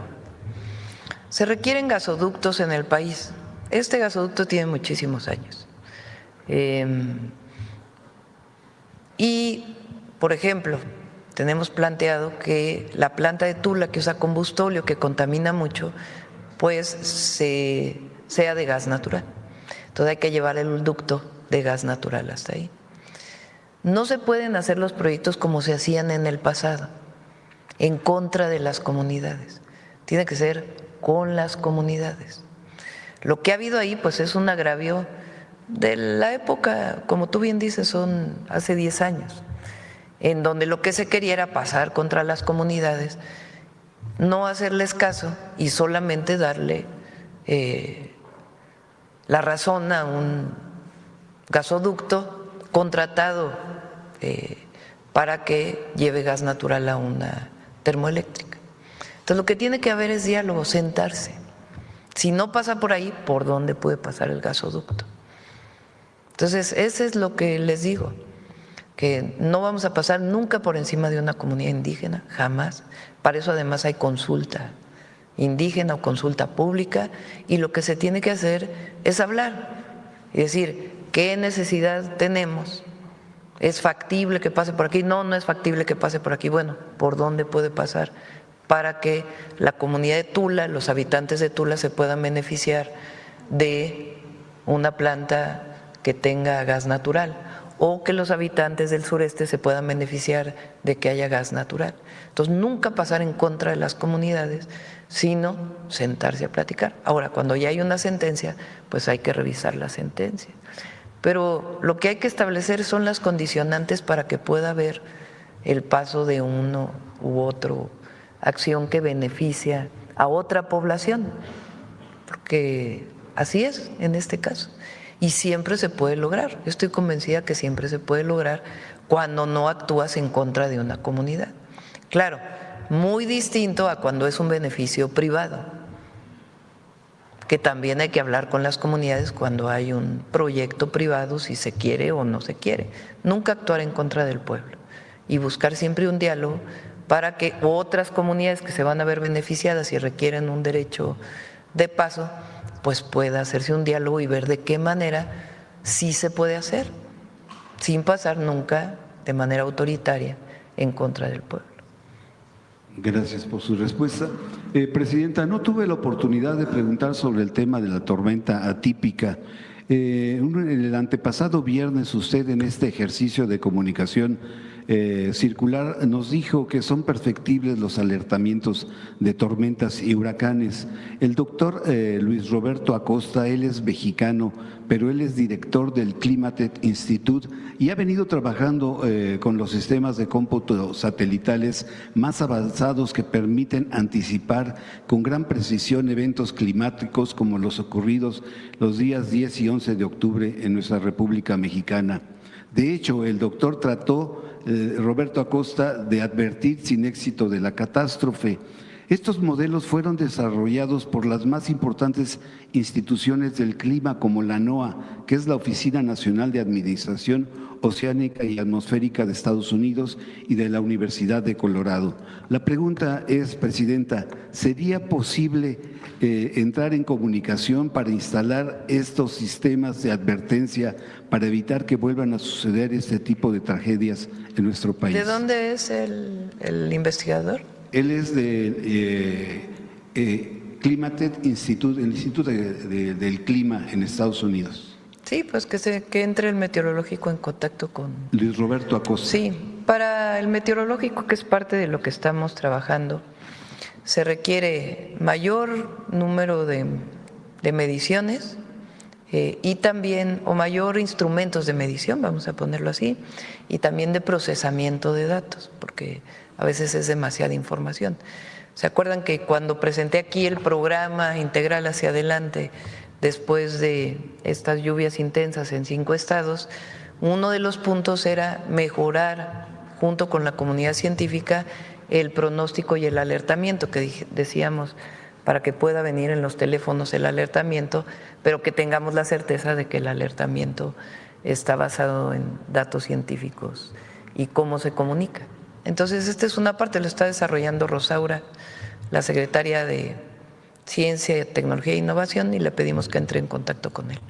Speaker 1: Se requieren gasoductos en el país. Este gasoducto tiene muchísimos años. Y, por ejemplo, tenemos planteado que la planta de Tula, que usa combustóleo, que contamina mucho, pues sea de gas natural. Entonces hay que llevar el ducto de gas natural hasta ahí. No se pueden hacer los proyectos como se hacían en el pasado, en contra de las comunidades. Tiene que ser con las comunidades. Lo que ha habido ahí pues es un agravio de la época, como tú bien dices, son hace 10 años, en donde lo que se quería era pasar contra las comunidades, no hacerles caso y solamente darle la razón a un gasoducto contratado para que lleve gas natural a una termoeléctrica. Entonces lo que tiene que haber es diálogo, sentarse. Si no pasa por ahí, ¿por dónde puede pasar el gasoducto? Entonces ese es lo que les digo, que no vamos a pasar nunca por encima de una comunidad indígena, jamás. Para eso además hay consulta indígena o consulta pública, y lo que se tiene que hacer es hablar y decir qué necesidad tenemos. ¿Es factible que pase por aquí? No, no es factible que pase por aquí. Bueno, ¿por dónde puede pasar? Para que la comunidad de Tula, los habitantes de Tula se puedan beneficiar de una planta que tenga gas natural, o que los habitantes del sureste se puedan beneficiar de que haya gas natural. Entonces, nunca pasar en contra de las comunidades, sino sentarse a platicar. Ahora, cuando ya hay una sentencia, pues hay que revisar la sentencia. Pero lo que hay que establecer son las condicionantes para que pueda haber el paso de uno u otro acción que beneficia a otra población. porque así es en este caso. Y siempre se puede lograr. Yo estoy convencida que siempre se puede lograr cuando no actúas en contra de una comunidad. Claro, muy distinto a cuando es un beneficio privado, que también hay que hablar con las comunidades cuando hay un proyecto privado, si se quiere o no se quiere. Nunca actuar en contra del pueblo y buscar siempre un diálogo para que otras comunidades que se van a ver beneficiadas y requieren un derecho de paso, pues pueda hacerse un diálogo y ver de qué manera sí se puede hacer, sin pasar nunca de manera autoritaria en contra del pueblo.
Speaker 9: Gracias por su respuesta. Presidenta, no tuve la oportunidad de preguntar sobre el tema de la tormenta atípica. El antepasado viernes usted en este ejercicio de comunicación circular nos dijo que son perfectibles los alertamientos de tormentas y huracanes. El doctor Luis Roberto Acosta, él es mexicano, pero él es director del Climate Institute y ha venido trabajando con los sistemas de cómputo satelitales más avanzados que permiten anticipar con gran precisión eventos climáticos como los ocurridos los días 10 y 11 de octubre en nuestra República Mexicana. De hecho, el doctor trató, Roberto Acosta, de advertir sin éxito de la catástrofe. Estos modelos fueron desarrollados por las más importantes instituciones del clima como la NOAA, que es la Oficina Nacional de Administración Oceánica y Atmosférica de Estados Unidos, y de la Universidad de Colorado. La pregunta es, Presidenta, ¿sería posible entrar en comunicación para instalar estos sistemas de advertencia para evitar que vuelvan a suceder este tipo de tragedias en nuestro país?
Speaker 1: ¿De dónde es el investigador?
Speaker 9: Él es de Climate Institute, el Instituto del Clima en Estados Unidos.
Speaker 1: Sí, pues que entre el meteorológico en contacto con…
Speaker 9: Luis Roberto Acosta.
Speaker 1: Sí, para el meteorológico, que es parte de lo que estamos trabajando, se requiere mayor número de mediciones y también, o mayor instrumentos de medición, vamos a ponerlo así, y también de procesamiento de datos, porque a veces es demasiada información. ¿Se acuerdan que cuando presenté aquí el programa integral hacia adelante, después de estas lluvias intensas en 5 estados, uno de los puntos era mejorar, junto con la comunidad científica, el pronóstico y el alertamiento, que decíamos, para que pueda venir en los teléfonos el alertamiento, pero que tengamos la certeza de que el alertamiento está basado en datos científicos y cómo se comunica. Entonces, esta es una parte, lo está desarrollando Rosaura, la secretaria de Ciencia, Tecnología e Innovación, y le pedimos que entre en contacto con él.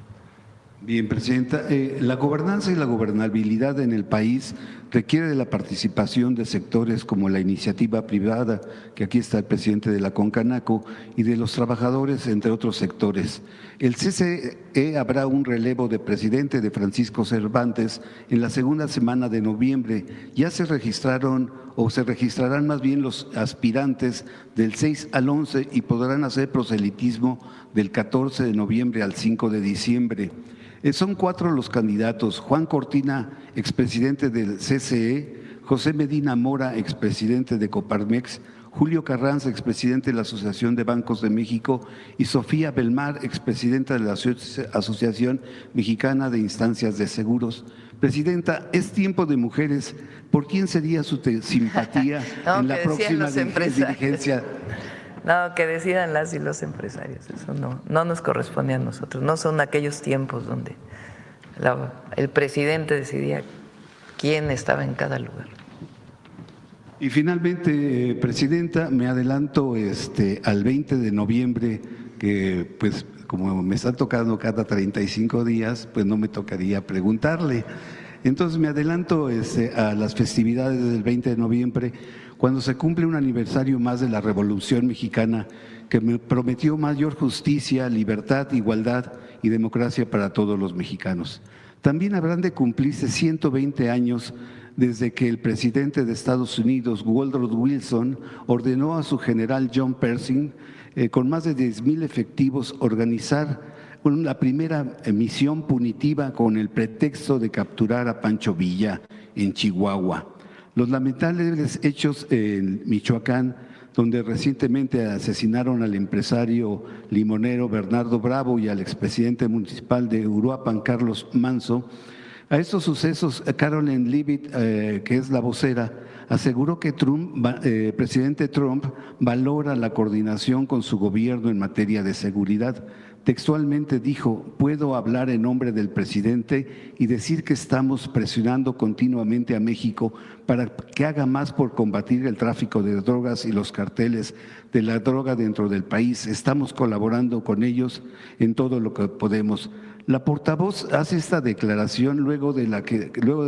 Speaker 9: Bien, Presidenta, la gobernanza y la gobernabilidad en el país requiere de la participación de sectores como la iniciativa privada, que aquí está el presidente de la Concanaco, y de los trabajadores, entre otros sectores. El CCE habrá un relevo de presidente de Francisco Cervantes en la segunda semana de noviembre. Ya se registraron o se registrarán más bien los aspirantes del 6 al 11 y podrán hacer proselitismo del 14 de noviembre al 5 de diciembre. Son 4 los candidatos: Juan Cortina, expresidente del CCE, José Medina Mora, expresidente de Coparmex, Julio Carranza, expresidente de la Asociación de Bancos de México, y Sofía Belmar, expresidenta de la Asociación Mexicana de Instancias de Seguros. Presidenta, es tiempo de mujeres. ¿Por quién sería su simpatía en la próxima dirigencia?
Speaker 1: No, que decidan las y los empresarios, eso no nos corresponde a nosotros, no son aquellos tiempos donde el presidente decidía quién estaba en cada lugar.
Speaker 9: Y finalmente, Presidenta, me adelanto al 20 de noviembre, que pues como me está tocando cada 35 días, pues no me tocaría preguntarle. Entonces me adelanto a las festividades del 20 de noviembre, cuando se cumple un aniversario más de la Revolución Mexicana, que me prometió mayor justicia, libertad, igualdad y democracia para todos los mexicanos. También habrán de cumplirse 120 años desde que el presidente de Estados Unidos, Woodrow Wilson, ordenó a su general John Pershing, con más de 10,000 efectivos, organizar la primera misión punitiva con el pretexto de capturar a Pancho Villa en Chihuahua. Los lamentables hechos en Michoacán donde recientemente asesinaron al empresario limonero Bernardo Bravo y al expresidente municipal de Uruapan, Carlos Manso. A estos sucesos, Caroline Leavitt, que es la vocera, aseguró que presidente Trump valora la coordinación con su gobierno en materia de seguridad. Textualmente dijo: puedo hablar en nombre del presidente y decir que estamos presionando continuamente a México para que haga más por combatir el tráfico de drogas y los carteles de la droga dentro del país. Estamos colaborando con ellos en todo lo que podemos. La portavoz hace esta declaración luego de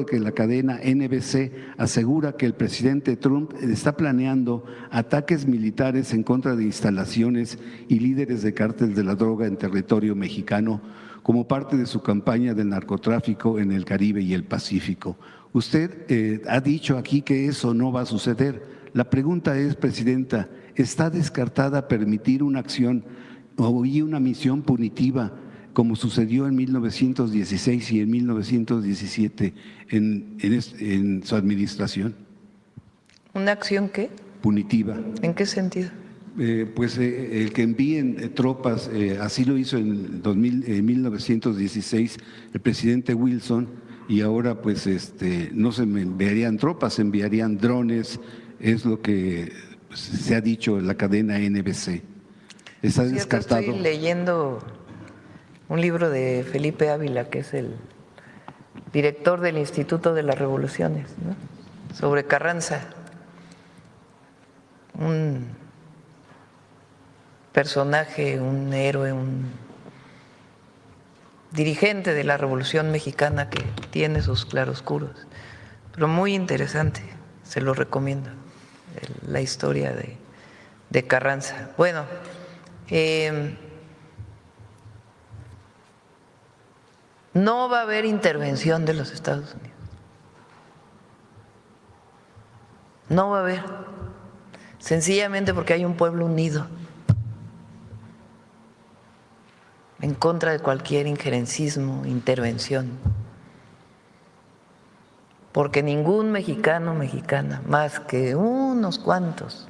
Speaker 9: que la cadena NBC asegura que el presidente Trump está planeando ataques militares en contra de instalaciones y líderes de cártel de la droga en territorio mexicano como parte de su campaña del narcotráfico en el Caribe y el Pacífico. Usted ha dicho aquí que eso no va a suceder. La pregunta es, Presidenta, ¿está descartada permitir una acción o una misión punitiva como sucedió en 1916 y en 1917 en su administración?
Speaker 1: ¿Una acción qué?
Speaker 9: Punitiva.
Speaker 1: ¿En qué sentido?
Speaker 9: Pues el que envíen tropas, así lo hizo en 1916 el presidente Wilson, y ahora pues no se enviarían tropas, se enviarían drones, es lo que se ha dicho en la cadena NBC. ¿Está descartado?
Speaker 1: Estoy leyendo un libro de Felipe Ávila, que es el director del Instituto de las Revoluciones, ¿no?, sobre Carranza, un personaje, un héroe, un dirigente de la Revolución Mexicana que tiene sus claroscuros, pero muy interesante, se lo recomiendo, la historia de Carranza. Bueno, no va a haber intervención de los Estados Unidos. No va a haber. Sencillamente porque hay un pueblo unido en contra de cualquier injerencismo, intervención. Porque ningún mexicano o mexicana, más que unos cuantos,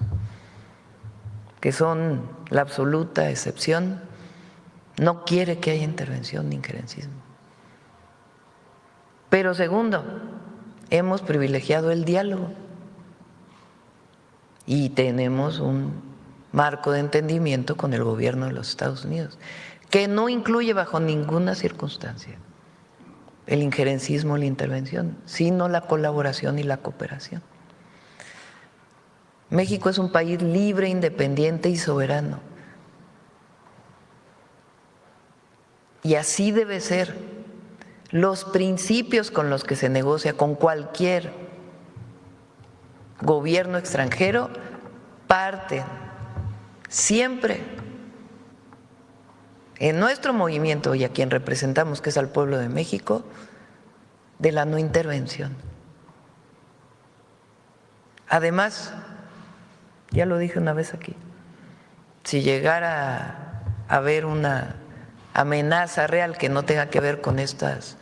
Speaker 1: que son la absoluta excepción, no quiere que haya intervención ni injerencismo. Pero segundo, hemos privilegiado el diálogo y tenemos un marco de entendimiento con el gobierno de los Estados Unidos, que no incluye bajo ninguna circunstancia el injerencismo, la intervención, sino la colaboración y la cooperación. México es un país libre, independiente y soberano. Y así debe ser. Los principios con los que se negocia con cualquier gobierno extranjero parten siempre en nuestro movimiento y a quien representamos, que es al pueblo de México, de la no intervención. Además, ya lo dije una vez aquí, si llegara a haber una amenaza real que no tenga que ver con estas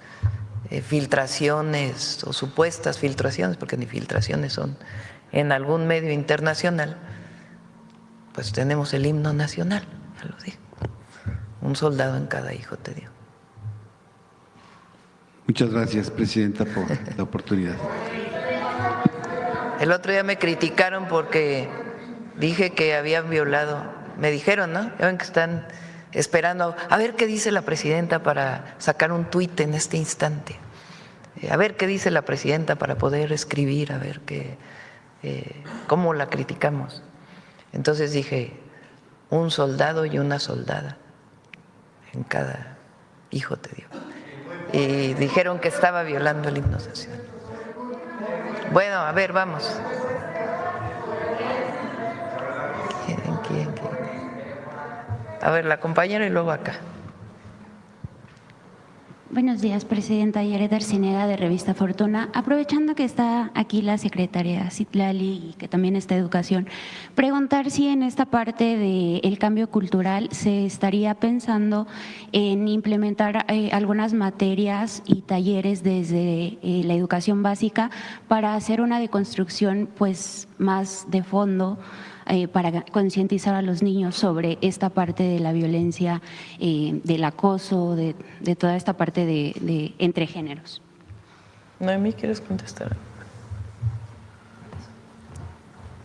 Speaker 1: filtraciones o supuestas filtraciones, porque ni filtraciones son, en algún medio internacional, pues tenemos el himno nacional, ya lo dije. Un soldado en cada hijo te dio.
Speaker 9: Muchas gracias, Presidenta, por la oportunidad.
Speaker 1: El otro día me criticaron porque dije que habían violado, me dijeron, ¿no? Ya ven que están esperando a ver qué dice la Presidenta para sacar un tuit en este instante, a ver qué dice la Presidenta para poder escribir, a ver cómo la criticamos. Entonces dije, un soldado y una soldada en cada hijo te dio. Y dijeron que estaba violando el himno nacional. Bueno, a ver, vamos. ¿Quién? A ver, la compañera y luego acá.
Speaker 10: Buenos días, Presidenta. Yaret Arcinega, de Revista Fortuna. Aprovechando que está aquí la secretaria Citlali y que también está Educación, preguntar si en esta parte del cambio cultural se estaría pensando en implementar algunas materias y talleres desde la educación básica para hacer una deconstrucción pues más de fondo para concientizar a los niños sobre esta parte de la violencia, del acoso, de toda esta parte de entre géneros.
Speaker 1: Noemí, ¿quieres contestar?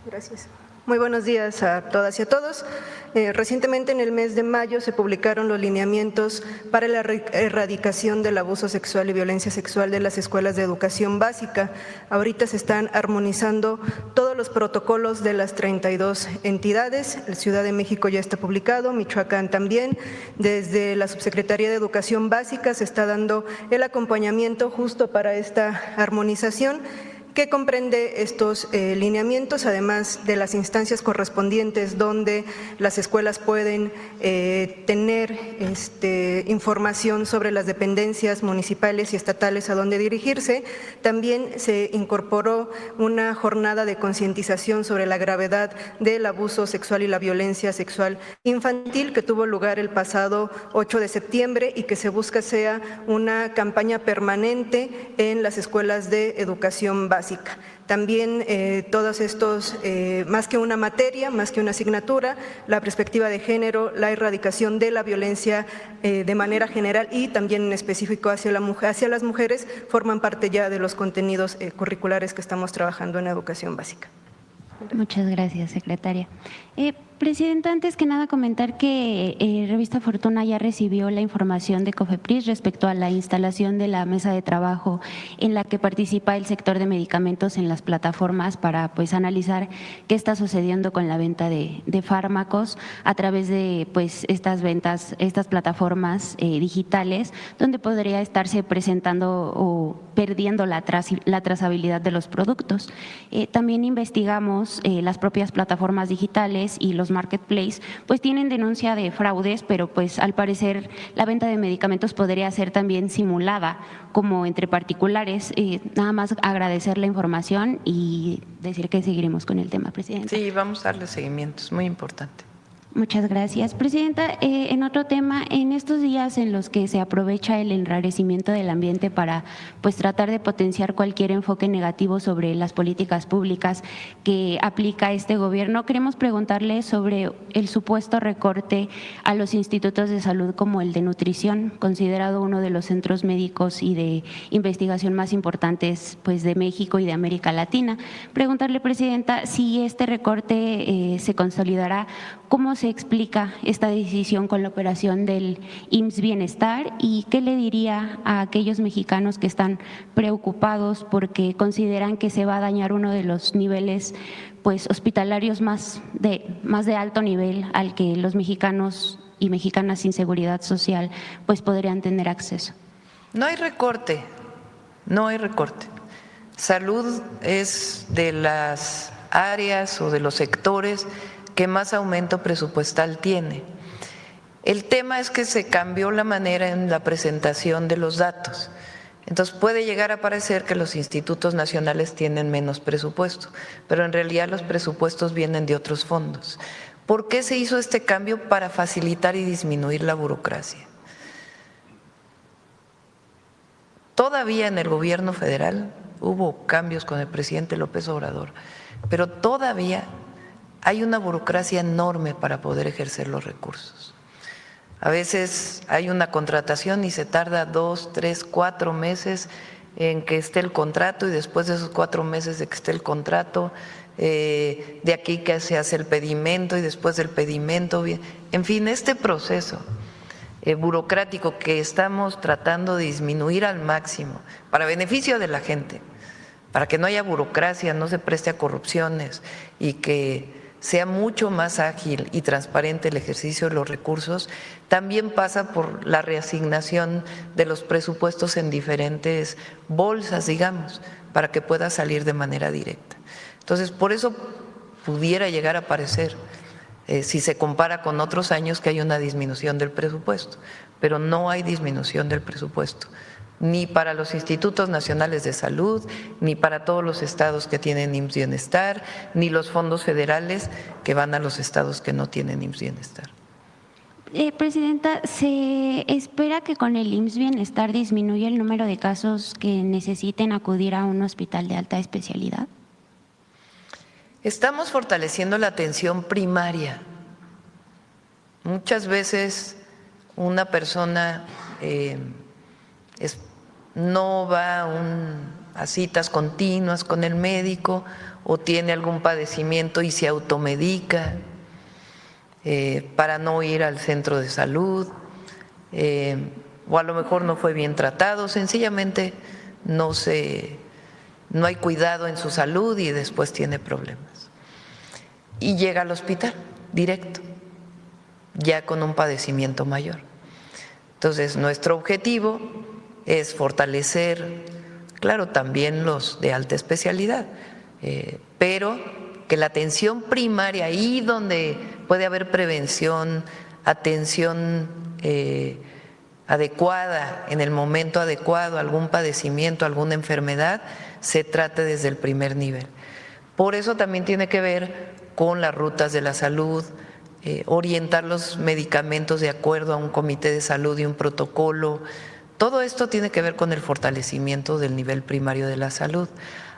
Speaker 11: Gracias. Muy buenos días a todas y a todos. Recientemente, en el mes de mayo, se publicaron los lineamientos para la erradicación del abuso sexual y violencia sexual de las escuelas de educación básica. Ahorita se están armonizando todos los protocolos de las 32 entidades. La Ciudad de México ya está publicado, Michoacán también. Desde la Subsecretaría de Educación Básica se está dando el acompañamiento justo para esta armonización, que comprende estos lineamientos, además de las instancias correspondientes donde las escuelas pueden tener información sobre las dependencias municipales y estatales a donde dirigirse. También se incorporó una jornada de concientización sobre la gravedad del abuso sexual y la violencia sexual infantil que tuvo lugar el pasado 8 de septiembre y que se busca sea una campaña permanente en las escuelas de educación básica. También todos estos, más que una materia, más que una asignatura, la perspectiva de género, la erradicación de la violencia de manera general y también en específico hacia las mujeres, forman parte ya de los contenidos curriculares que estamos trabajando en educación básica.
Speaker 10: Muchas gracias, secretaria. Presidenta, antes que nada comentar que Revista Fortuna ya recibió la información de COFEPRIS respecto a la instalación de la mesa de trabajo en la que participa el sector de medicamentos en las plataformas para analizar qué está sucediendo con la venta de fármacos a través de estas ventas, estas plataformas digitales, donde podría estarse presentando o perdiendo la trazabilidad de los productos. También investigamos las propias plataformas digitales y los marketplace, tienen denuncia de fraudes, pero al parecer la venta de medicamentos podría ser también simulada como entre particulares. Nada más agradecer la información y decir que seguiremos con el tema, Presidenta.
Speaker 1: Sí, vamos a darle seguimiento, es muy importante.
Speaker 10: Muchas gracias, Presidenta. En otro tema, en estos días en los que se aprovecha el enrarecimiento del ambiente para tratar de potenciar cualquier enfoque negativo sobre las políticas públicas que aplica este gobierno, queremos preguntarle sobre el supuesto recorte a los institutos de salud como el de nutrición, considerado uno de los centros médicos y de investigación más importantes de México y de América Latina. Preguntarle, Presidenta, si este recorte se consolidará, ¿cómo se explica esta decisión con la operación del IMSS Bienestar y qué le diría a aquellos mexicanos que están preocupados porque consideran que se va a dañar uno de los niveles hospitalarios más de alto nivel al que los mexicanos y mexicanas sin seguridad social podrían tener acceso?
Speaker 1: No hay recorte, no hay recorte. Salud es de las áreas o de los sectores que más aumento presupuestal tiene. El tema es que se cambió la manera en la presentación de los datos. Entonces puede llegar a parecer que los institutos nacionales tienen menos presupuesto, pero en realidad los presupuestos vienen de otros fondos. ¿Por qué se hizo este cambio? Para facilitar y disminuir la burocracia. Todavía en el gobierno federal hubo cambios con el presidente López Obrador, pero todavía hay una burocracia enorme para poder ejercer los recursos. A veces hay una contratación y se tarda 2, 3, 4 meses en que esté el contrato y después de esos 4 meses de que esté el contrato, de aquí que se hace el pedimento y después del pedimento, en fin, este proceso burocrático que estamos tratando de disminuir al máximo para beneficio de la gente, para que no haya burocracia, no se preste a corrupciones y que sea mucho más ágil y transparente el ejercicio de los recursos, también pasa por la reasignación de los presupuestos en diferentes bolsas, digamos, para que pueda salir de manera directa. Entonces, por eso pudiera llegar a parecer, si se compara con otros años, que hay una disminución del presupuesto, pero no hay disminución del presupuesto, ni para los institutos nacionales de salud, ni para todos los estados que tienen IMSS Bienestar, ni los fondos federales que van a los estados que no tienen IMSS Bienestar.
Speaker 10: Presidenta, ¿se espera que con el IMSS Bienestar disminuya el número de casos que necesiten acudir a un hospital de alta especialidad?
Speaker 1: Estamos fortaleciendo la atención primaria. Muchas veces una persona no va a citas continuas con el médico o tiene algún padecimiento y se automedica para no ir al centro de salud, o a lo mejor no fue bien tratado, sencillamente no hay cuidado en su salud y después tiene problemas. Y llega al hospital directo, ya con un padecimiento mayor. Entonces, nuestro objetivo es fortalecer, claro, también los de alta especialidad, pero que la atención primaria, ahí donde puede haber prevención, atención adecuada, en el momento adecuado, algún padecimiento, alguna enfermedad, se trate desde el primer nivel. Por eso también tiene que ver con las rutas de la salud, orientar los medicamentos de acuerdo a un comité de salud y un protocolo. Todo esto tiene que ver con el fortalecimiento del nivel primario de la salud.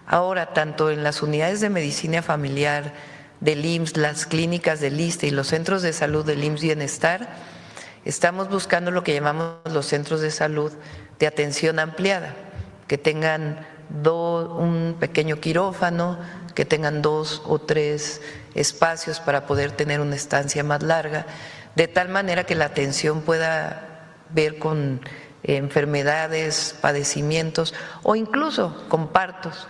Speaker 1: Ahora, tanto en las unidades de medicina familiar del IMSS, las clínicas del ISSSTE y los centros de salud del IMSS Bienestar, estamos buscando lo que llamamos los centros de salud de atención ampliada, que tengan un pequeño quirófano, que tengan 2 o 3 espacios para poder tener una estancia más larga, de tal manera que la atención pueda ver con enfermedades, padecimientos o incluso con partos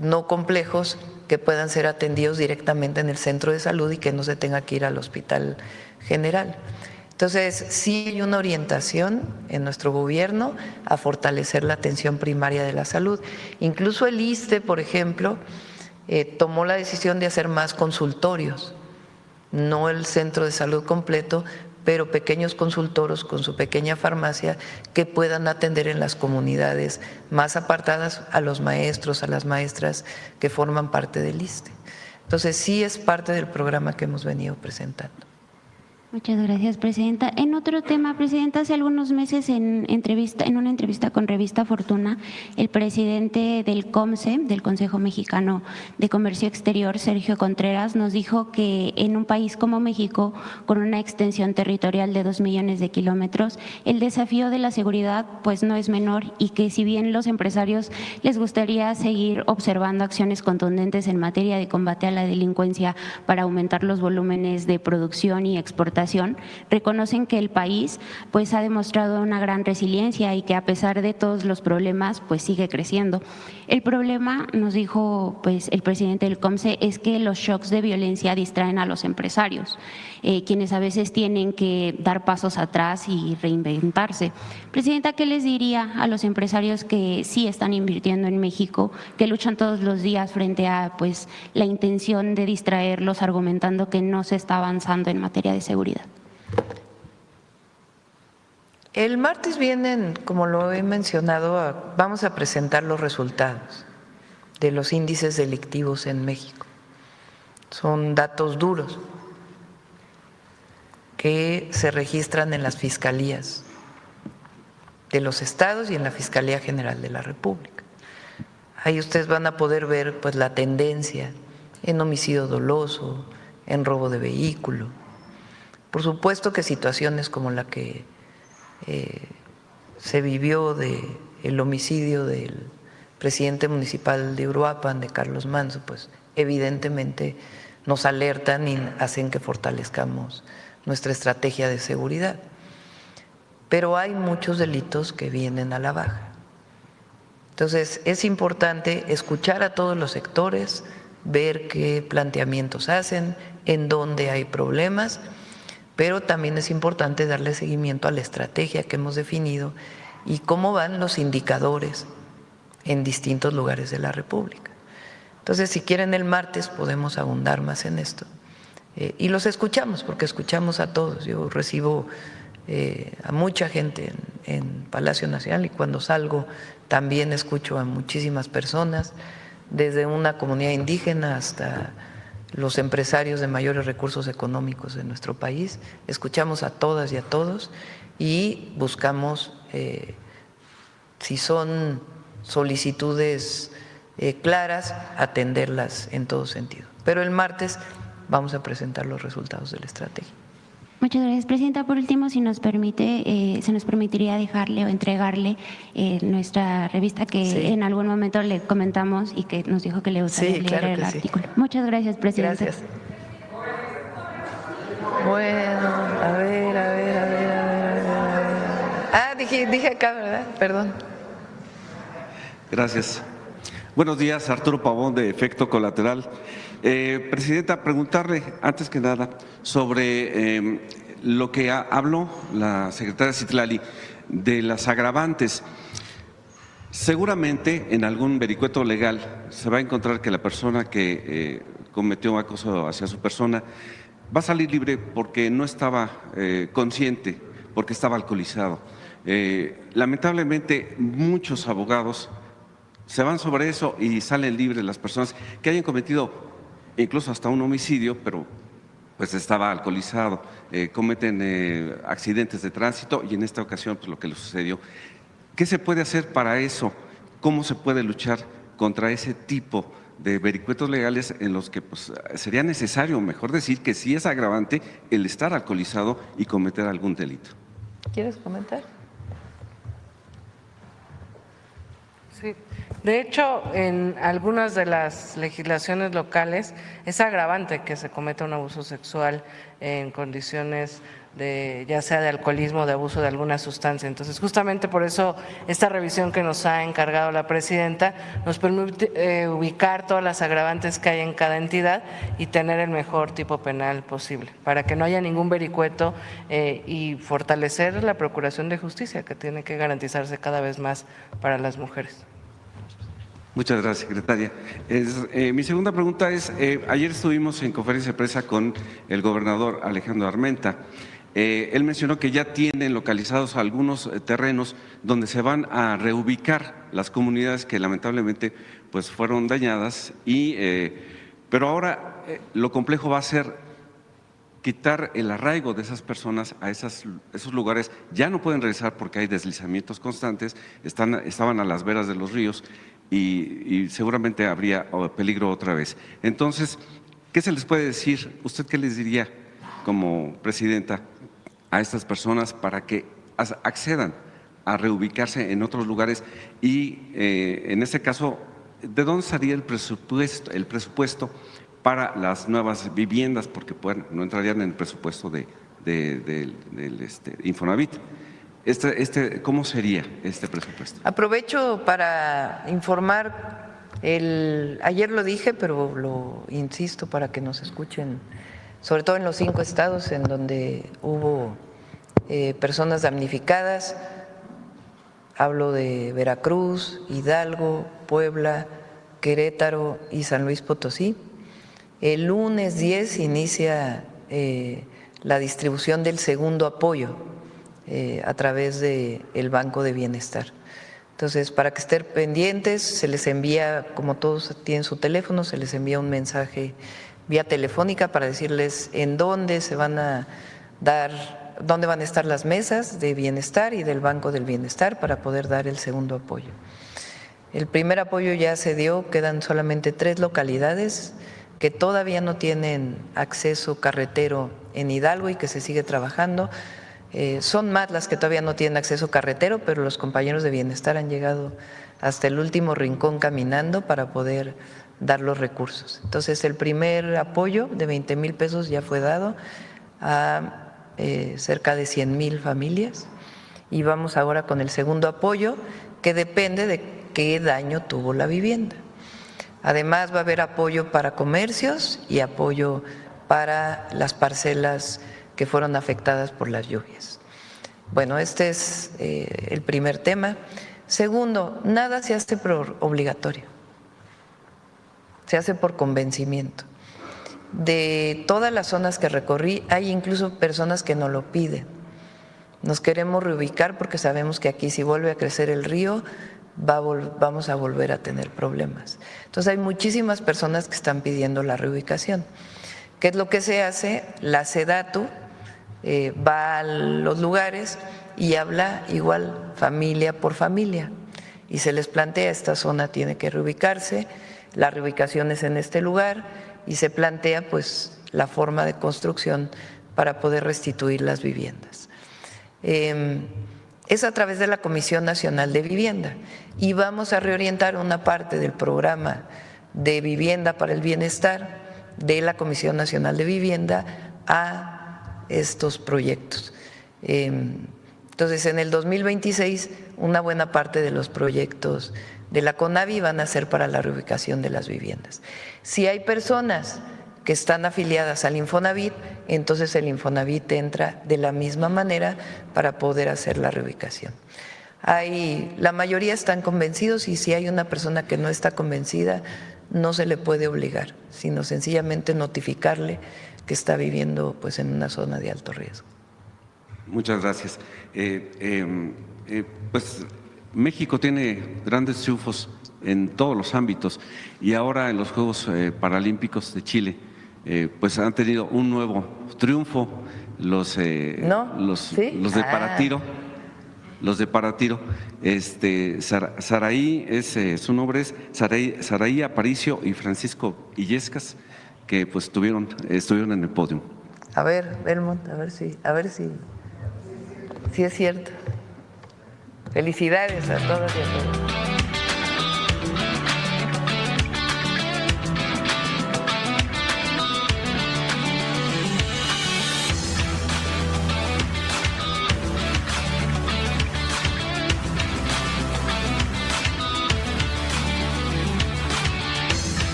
Speaker 1: no complejos que puedan ser atendidos directamente en el centro de salud y que no se tenga que ir al hospital general. Entonces, sí hay una orientación en nuestro gobierno a fortalecer la atención primaria de la salud. Incluso el ISSSTE, por ejemplo, tomó la decisión de hacer más consultorios, no el centro de salud completo, pero pequeños consultorios con su pequeña farmacia que puedan atender en las comunidades más apartadas a los maestros, a las maestras que forman parte del ISSSTE. Entonces, sí es parte del programa que hemos venido presentando.
Speaker 10: Muchas gracias, Presidenta. En otro tema, Presidenta, hace algunos meses en una entrevista con Revista Fortuna, el presidente del COMCE, del Consejo Mexicano de Comercio Exterior, Sergio Contreras, nos dijo que en un país como México, con una extensión territorial de 2 millones de kilómetros, el desafío de la seguridad pues no es menor y que si bien los empresarios les gustaría seguir observando acciones contundentes en materia de combate a la delincuencia para aumentar los volúmenes de producción y exportación, reconocen que el país pues ha demostrado una gran resiliencia y que a pesar de todos los problemas pues sigue creciendo. El problema, nos dijo pues el presidente del COMCE, es que los shocks de violencia distraen a los empresarios, quienes a veces tienen que dar pasos atrás y reinventarse. Presidenta, ¿qué les diría a los empresarios que sí están invirtiendo en México, que luchan todos los días frente a pues la intención de distraerlos, argumentando que no se está avanzando en materia de seguridad?
Speaker 1: El martes vienen, como lo he mencionado, vamos a presentar los resultados de los índices delictivos en México. Son datos duros que se registran en las fiscalías de los estados y en la Fiscalía General de la República. Ahí ustedes van a poder ver pues la tendencia en homicidio doloso, en robo de vehículo. Por supuesto que situaciones como la que se vivió del homicidio del presidente municipal de Uruapan, de Carlos Manzo, pues evidentemente nos alertan y hacen que fortalezcamos nuestra estrategia de seguridad. Pero hay muchos delitos que vienen a la baja. Entonces, es importante escuchar a todos los sectores, ver qué planteamientos hacen, en dónde hay problemas, pero también es importante darle seguimiento a la estrategia que hemos definido y cómo van los indicadores en distintos lugares de la República. Entonces, si quieren el martes podemos abundar más en esto. Y los escuchamos, porque escuchamos a todos. Yo recibo a mucha gente en Palacio Nacional y cuando salgo también escucho a muchísimas personas, desde una comunidad indígena hasta los empresarios de mayores recursos económicos de nuestro país. Escuchamos a todas y a todos y buscamos, si son solicitudes claras, atenderlas en todo sentido. Pero el martes vamos a presentar los resultados de la estrategia.
Speaker 10: Muchas gracias, Presidenta. Por último, si nos permite, se nos permitiría dejarle o entregarle nuestra revista que
Speaker 1: sí.
Speaker 10: En algún momento le comentamos y que nos dijo que le gustaría leer
Speaker 1: claro
Speaker 10: el artículo. Muchas gracias, Presidenta.
Speaker 1: Gracias. Bueno, a ver. Ah, dije acá, ¿verdad? Perdón.
Speaker 12: Gracias. Buenos días, Arturo Pavón, de Efecto Colateral. Presidenta, preguntarle antes que nada sobre lo que habló la secretaria Citlali de las agravantes. Seguramente en algún vericueto legal se va a encontrar que la persona que cometió acoso hacia su persona va a salir libre porque no estaba consciente, porque estaba alcoholizado. Lamentablemente muchos abogados se van sobre eso y salen libres las personas que hayan cometido incluso hasta un homicidio, pero pues estaba alcoholizado, cometen accidentes de tránsito y en esta ocasión pues lo que le sucedió. ¿Qué se puede hacer para eso? ¿Cómo se puede luchar contra ese tipo de vericuetos legales en los que pues, sería necesario, mejor decir, que sí es agravante el estar alcoholizado y cometer algún delito?
Speaker 1: ¿Quieres comentar?
Speaker 7: Sí. De hecho, en algunas de las legislaciones locales es agravante que se cometa un abuso sexual en condiciones de ya sea de alcoholismo o de abuso de alguna sustancia. Entonces, justamente por eso esta revisión que nos ha encargado la presidenta nos permite ubicar todas las agravantes que hay en cada entidad y tener el mejor tipo penal posible, para que no haya ningún vericueto y fortalecer la procuración de justicia, que tiene que garantizarse cada vez más para las mujeres.
Speaker 12: Muchas gracias, secretaria. Mi segunda pregunta es, ayer estuvimos en conferencia de prensa con el gobernador Alejandro Armenta. Él mencionó que ya tienen localizados algunos terrenos donde se van a reubicar las comunidades que lamentablemente pues, fueron dañadas, pero ahora lo complejo va a ser quitar el arraigo de esas personas a esos lugares. Ya no pueden regresar porque hay deslizamientos constantes, estaban a las veras de los ríos y seguramente habría peligro otra vez. Entonces, ¿qué se les puede decir? ¿Usted qué les diría como presidenta a estas personas para que accedan a reubicarse en otros lugares? Y en este caso, ¿de dónde salía el presupuesto para las nuevas viviendas? Porque no entrarían en el presupuesto del Infonavit. ¿Cómo sería este presupuesto?
Speaker 1: Aprovecho para informar, ayer lo dije, pero lo insisto para que nos escuchen, sobre todo en los 5 estados en donde hubo personas damnificadas. Hablo de Veracruz, Hidalgo, Puebla, Querétaro y San Luis Potosí. El lunes 10 inicia la distribución del segundo apoyo a través del Banco de Bienestar. Entonces, para que estén pendientes, se les envía, como todos tienen su teléfono, se les envía un mensaje vía telefónica para decirles en dónde se van a dar, dónde van a estar las mesas de bienestar y del Banco del Bienestar para poder dar el segundo apoyo. El primer apoyo ya se dio, quedan solamente 3 localidades que todavía no tienen acceso carretero en Hidalgo y que se sigue trabajando. Son más las que todavía no tienen acceso carretero, pero los compañeros de bienestar han llegado hasta el último rincón caminando para poder dar los recursos. Entonces, el primer apoyo de 20,000 pesos ya fue dado a cerca de 100,000 familias y vamos ahora con el segundo apoyo, que depende de qué daño tuvo la vivienda. Además, va a haber apoyo para comercios y apoyo para las parcelas que fueron afectadas por las lluvias. Bueno, este es el primer tema. Segundo, nada se hace por obligatorio, se hace por convencimiento. De todas las zonas que recorrí, hay incluso personas que nos lo piden. Nos queremos reubicar porque sabemos que aquí si vuelve a crecer el río, vamos a volver a tener problemas. Entonces hay muchísimas personas que están pidiendo la reubicación. ¿Qué es lo que se hace? La SEDATU va a los lugares y habla igual familia por familia y se les plantea esta zona tiene que reubicarse, la reubicación es en este lugar y se plantea pues la forma de construcción para poder restituir las viviendas. Es a través de la Comisión Nacional de Vivienda y vamos a reorientar una parte del programa de vivienda para el bienestar de la Comisión Nacional de Vivienda a estos proyectos. Entonces, en el 2026, una buena parte de los proyectos de la CONAVI van a ser para la reubicación de las viviendas. Si hay personas que están afiliadas al Infonavit, entonces el Infonavit entra de la misma manera para poder hacer la reubicación. La mayoría están convencidos y si hay una persona que no está convencida, no se le puede obligar, sino sencillamente notificarle que está viviendo pues en una zona de alto riesgo.
Speaker 12: Muchas gracias. Pues México tiene grandes triunfos en todos los ámbitos y ahora en los Juegos Paralímpicos de Chile pues han tenido un nuevo triunfo los de paratiro. Los de paratiro, Saraí su nombre es Saraí Aparicio y Francisco Illescas, que pues estuvieron en el podio.
Speaker 1: A ver, Belmont, a ver si es cierto. Felicidades a todas y a todos.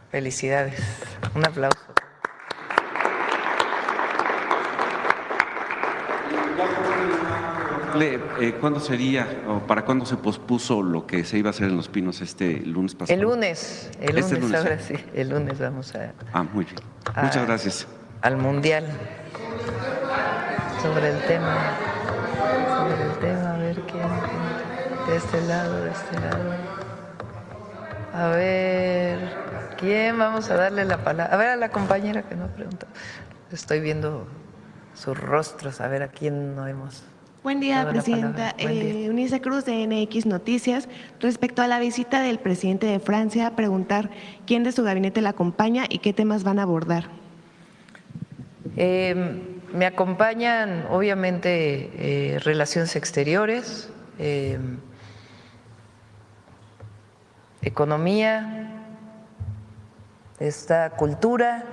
Speaker 1: Felicidades. Un aplauso.
Speaker 12: ¿Cuándo sería o para cuándo se pospuso lo que se iba a hacer en Los Pinos este lunes pasado?
Speaker 1: El lunes, ahora sí, el lunes vamos a…
Speaker 12: muy bien. Muchas gracias.
Speaker 1: Al Mundial. Sobre el tema, a ver quién, de este lado. A ver, ¿quién? Vamos a darle la palabra. A ver, a la compañera que no preguntó. Estoy viendo sus rostros, a ver a quién no hemos…
Speaker 13: Buen día, presidenta. Eunice Cruz, de NX Noticias. Respecto a la visita del presidente de Francia, preguntar quién de su gabinete la acompaña y qué temas van a abordar.
Speaker 1: Me acompañan, obviamente, Relaciones Exteriores, Economía, está Cultura,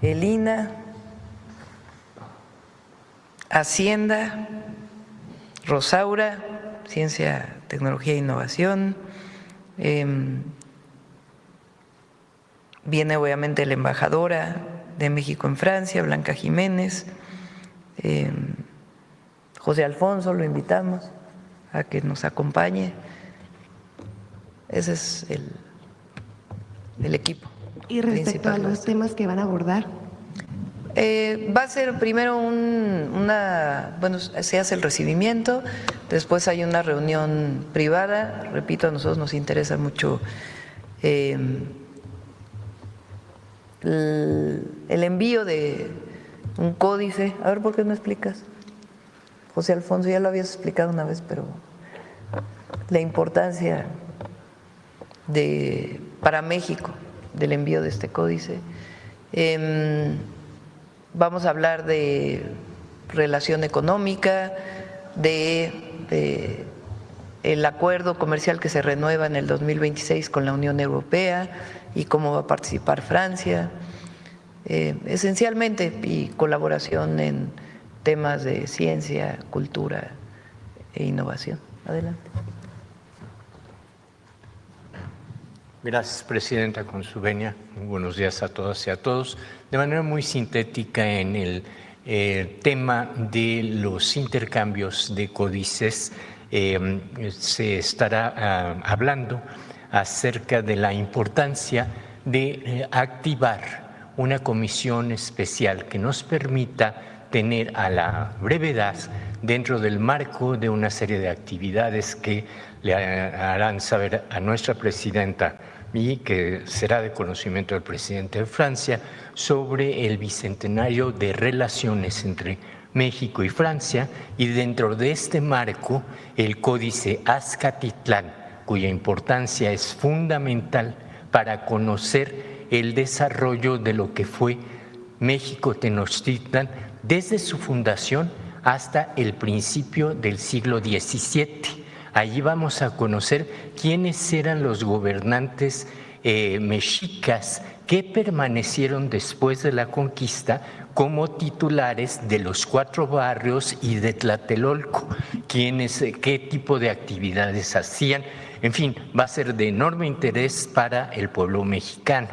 Speaker 1: el INA, Hacienda, Rosaura, Ciencia, Tecnología e Innovación, viene obviamente la embajadora de México en Francia, Blanca Jiménez, José Alfonso, lo invitamos a que nos acompañe. Ese es el equipo.
Speaker 13: Y respecto a los temas que van a abordar.
Speaker 1: Va a ser primero se hace el recibimiento, después hay una reunión privada. Repito, a nosotros nos interesa mucho el envío de un códice. A ver, ¿por qué no explicas? José Alfonso, ya lo habías explicado una vez, pero la importancia para México del envío de este códice. Vamos a hablar de relación económica, de el acuerdo comercial que se renueva en el 2026 con la Unión Europea y cómo va a participar Francia, esencialmente, y colaboración en temas de ciencia, cultura e innovación. Adelante.
Speaker 14: Gracias, Presidenta, con su venia. Buenos días a todas y a todos. De manera muy sintética, en el tema de los intercambios de códices, se estará hablando acerca de la importancia de activar una comisión especial que nos permita tener a la brevedad, dentro del marco de una serie de actividades que le harán saber a nuestra presidenta y que será de conocimiento del presidente de Francia, sobre el bicentenario de relaciones entre México y Francia, y dentro de este marco el Códice Azcatitlán, cuya importancia es fundamental para conocer el desarrollo de lo que fue México-Tenochtitlan desde su fundación hasta el principio del siglo XVII. Allí vamos a conocer quiénes eran los gobernantes mexicas que permanecieron después de la conquista como titulares de los 4 barrios y de Tlatelolco, qué tipo de actividades hacían. En fin, va a ser de enorme interés para el pueblo mexicano.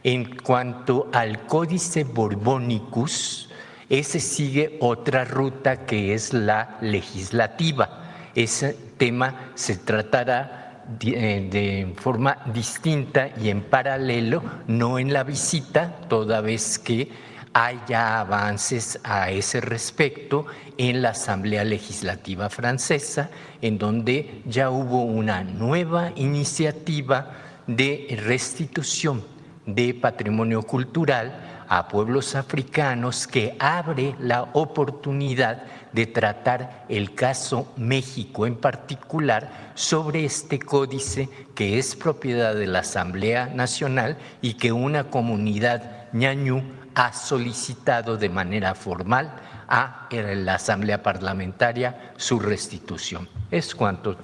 Speaker 14: En cuanto al Códice Borbónicus, ese sigue otra ruta que es la legislativa. Ese tema se tratará de forma distinta y en paralelo, no en la visita, toda vez que haya avances a ese respecto en la Asamblea Legislativa Francesa, en donde ya hubo una nueva iniciativa de restitución de patrimonio cultural a pueblos africanos, que abre la oportunidad de tratar el caso México en particular sobre este códice que es propiedad de la Asamblea Nacional y que una comunidad ñañú ha solicitado de manera formal a la Asamblea Parlamentaria su restitución. Es cuanto.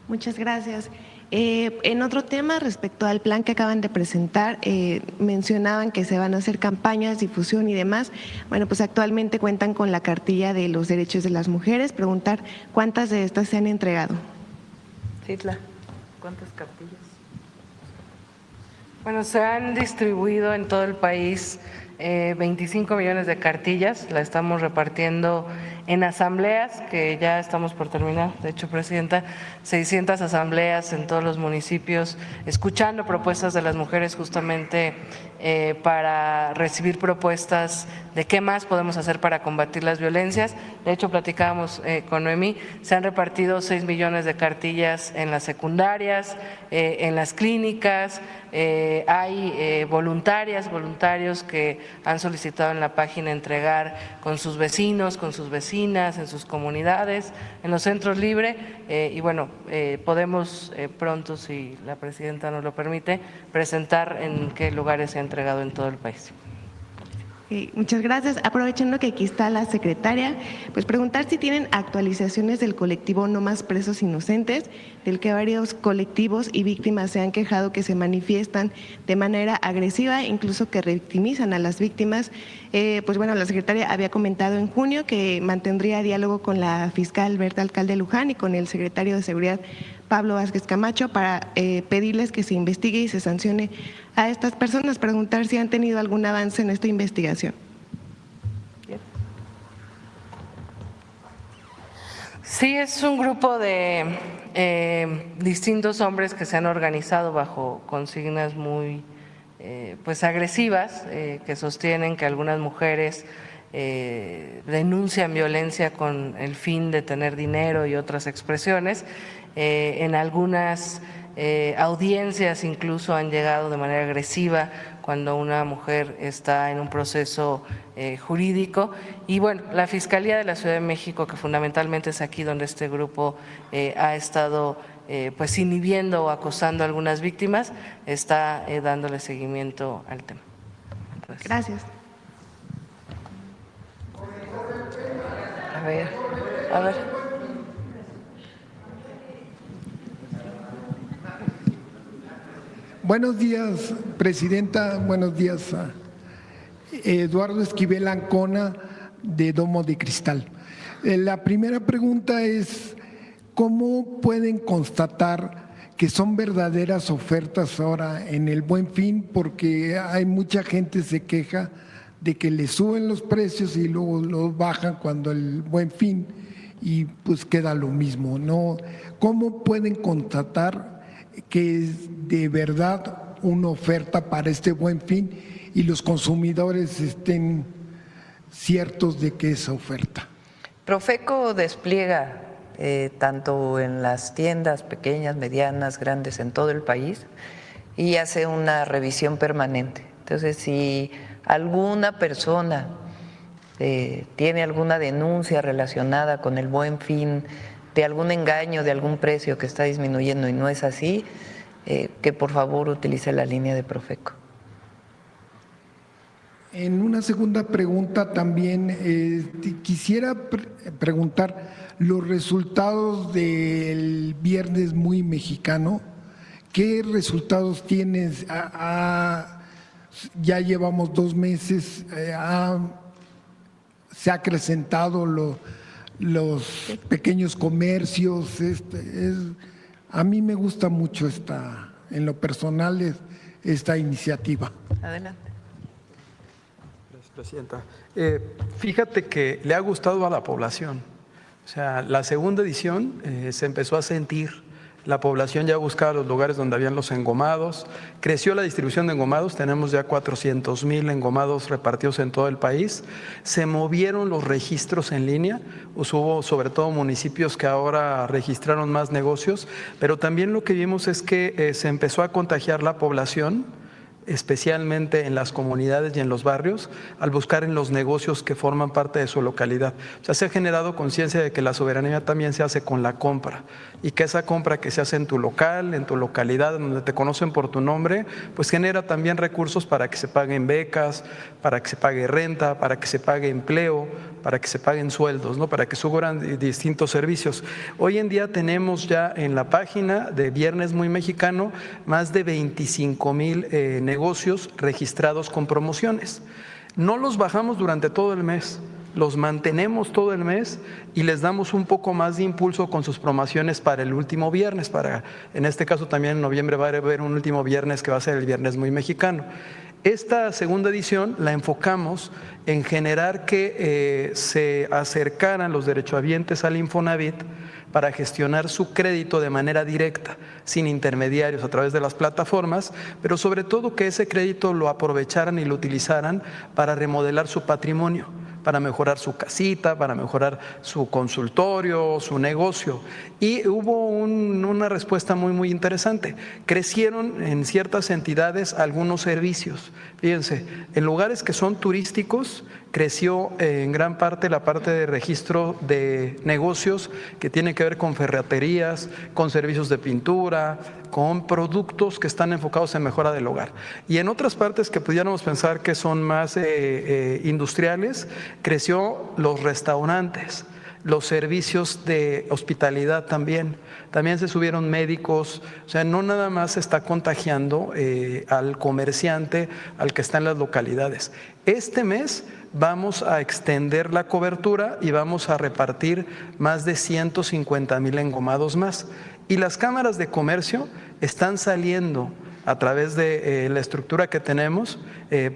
Speaker 13: Muchas gracias. En otro tema, respecto al plan que acaban de presentar, mencionaban que se van a hacer campañas, difusión y demás. Bueno, pues actualmente cuentan con la cartilla de los derechos de las mujeres. Preguntar cuántas de estas se han entregado.
Speaker 1: Citla, ¿cuántas cartillas?
Speaker 7: Bueno, se han distribuido en todo el país 25 millones de cartillas. La estamos repartiendo en asambleas, que ya estamos por terminar, de hecho, Presidenta, 600 asambleas en todos los municipios, escuchando propuestas de las mujeres justamente para recibir propuestas de qué más podemos hacer para combatir las violencias. De hecho, platicábamos con Noemí, se han repartido 6 millones de cartillas en las secundarias, en las clínicas, hay voluntarios que han solicitado en la página entregar con sus vecinos, con sus vecinas, en sus comunidades, en los centros libres, y bueno, podemos pronto, si la Presidenta nos lo permite, presentar en qué lugares se ha entregado en todo el país.
Speaker 13: Muchas gracias. Aprovechando que aquí está la secretaria, pues preguntar si tienen actualizaciones del colectivo No Más Presos Inocentes, del que varios colectivos y víctimas se han quejado que se manifiestan de manera agresiva, incluso que revictimizan a las víctimas. Pues bueno, la secretaria había comentado en junio que mantendría diálogo con la fiscal Berta Alcalde Luján y con el secretario de Seguridad Pablo Vázquez Camacho para pedirles que se investigue y se sancione a estas personas. Preguntar si han tenido algún avance en esta investigación.
Speaker 7: Sí, es un grupo de distintos hombres que se han organizado bajo consignas muy pues agresivas, que sostienen que algunas mujeres denuncian violencia con el fin de tener dinero y otras expresiones. En algunas audiencias incluso han llegado de manera agresiva cuando una mujer está en un proceso jurídico. Y bueno, la Fiscalía de la Ciudad de México, que fundamentalmente es aquí donde este grupo ha estado pues inhibiendo o acosando a algunas víctimas, está dándole seguimiento al tema. Entonces,
Speaker 13: gracias.
Speaker 1: A ver.
Speaker 15: Buenos días, Presidenta. Buenos días, Eduardo Esquivel Ancona, de Domo de Cristal. La primera pregunta es, ¿cómo pueden constatar que son verdaderas ofertas ahora en el Buen Fin? Porque hay mucha gente que se queja de que le suben los precios y luego los bajan cuando el Buen Fin y pues queda lo mismo, ¿no? ¿Cómo pueden constatar que es de verdad una oferta para este Buen Fin y los consumidores estén ciertos de que es oferta?
Speaker 1: Profeco despliega tanto en las tiendas pequeñas, medianas, grandes, en todo el país, y hace una revisión permanente. Entonces, si alguna persona tiene alguna denuncia relacionada con el Buen Fin, de algún engaño, de algún precio que está disminuyendo y no es así, que por favor utilice la línea de Profeco.
Speaker 15: En una segunda pregunta también quisiera preguntar los resultados del Viernes Muy Mexicano. ¿Qué resultados tienes? Ya llevamos 2 meses, se ha acrecentado los pequeños comercios. A mí me gusta mucho en lo personal esta iniciativa.
Speaker 1: Adelante.
Speaker 2: Presidenta, fíjate que le ha gustado a la población. O sea, la segunda edición se empezó a sentir. La población ya buscaba los lugares donde habían los engomados. Creció la distribución de engomados. Tenemos ya 400,000 engomados repartidos en todo el país. Se movieron los registros en línea. Hubo sobre todo municipios que ahora registraron más negocios. Pero también lo que vimos es que se empezó a contagiar la población, especialmente en las comunidades y en los barrios, al buscar en los negocios que forman parte de su localidad. O sea, se ha generado conciencia de que la soberanía también se hace con la compra, y que esa compra que se hace en tu local, en tu localidad, donde te conocen por tu nombre, pues genera también recursos para que se paguen becas, para que se pague renta, para que se pague empleo, para que se paguen sueldos, ¿no? Para que suban distintos servicios. Hoy en día tenemos ya en la página de Viernes Muy Mexicano más de 25,000 negocios registrados con promociones. No los bajamos durante todo el mes, los mantenemos todo el mes y les damos un poco más de impulso con sus promociones para el último viernes. En este caso también en noviembre va a haber un último viernes que va a ser el Viernes Muy Mexicano. Esta segunda edición la enfocamos en generar que se acercaran los derechohabientes al Infonavit para gestionar su crédito de manera directa, sin intermediarios, a través de las plataformas, pero sobre todo que ese crédito lo aprovecharan y lo utilizaran para remodelar su patrimonio, para mejorar su casita, para mejorar su consultorio, su negocio. Y hubo una respuesta muy interesante. Crecieron en ciertas entidades algunos servicios. Fíjense, en lugares que son turísticos, creció en gran parte la parte de registro de negocios que tiene que ver con ferreterías, con servicios de pintura, con productos que están enfocados en mejora del hogar. Y en otras partes que pudiéramos pensar que son más industriales, creció los restaurantes, los servicios de hospitalidad también se subieron médicos. O sea, no nada más se está contagiando al comerciante, al que está en las localidades. Este mes vamos a extender la cobertura y vamos a repartir más de 150,000 engomados más. Y las cámaras de comercio están saliendo a través de la estructura que tenemos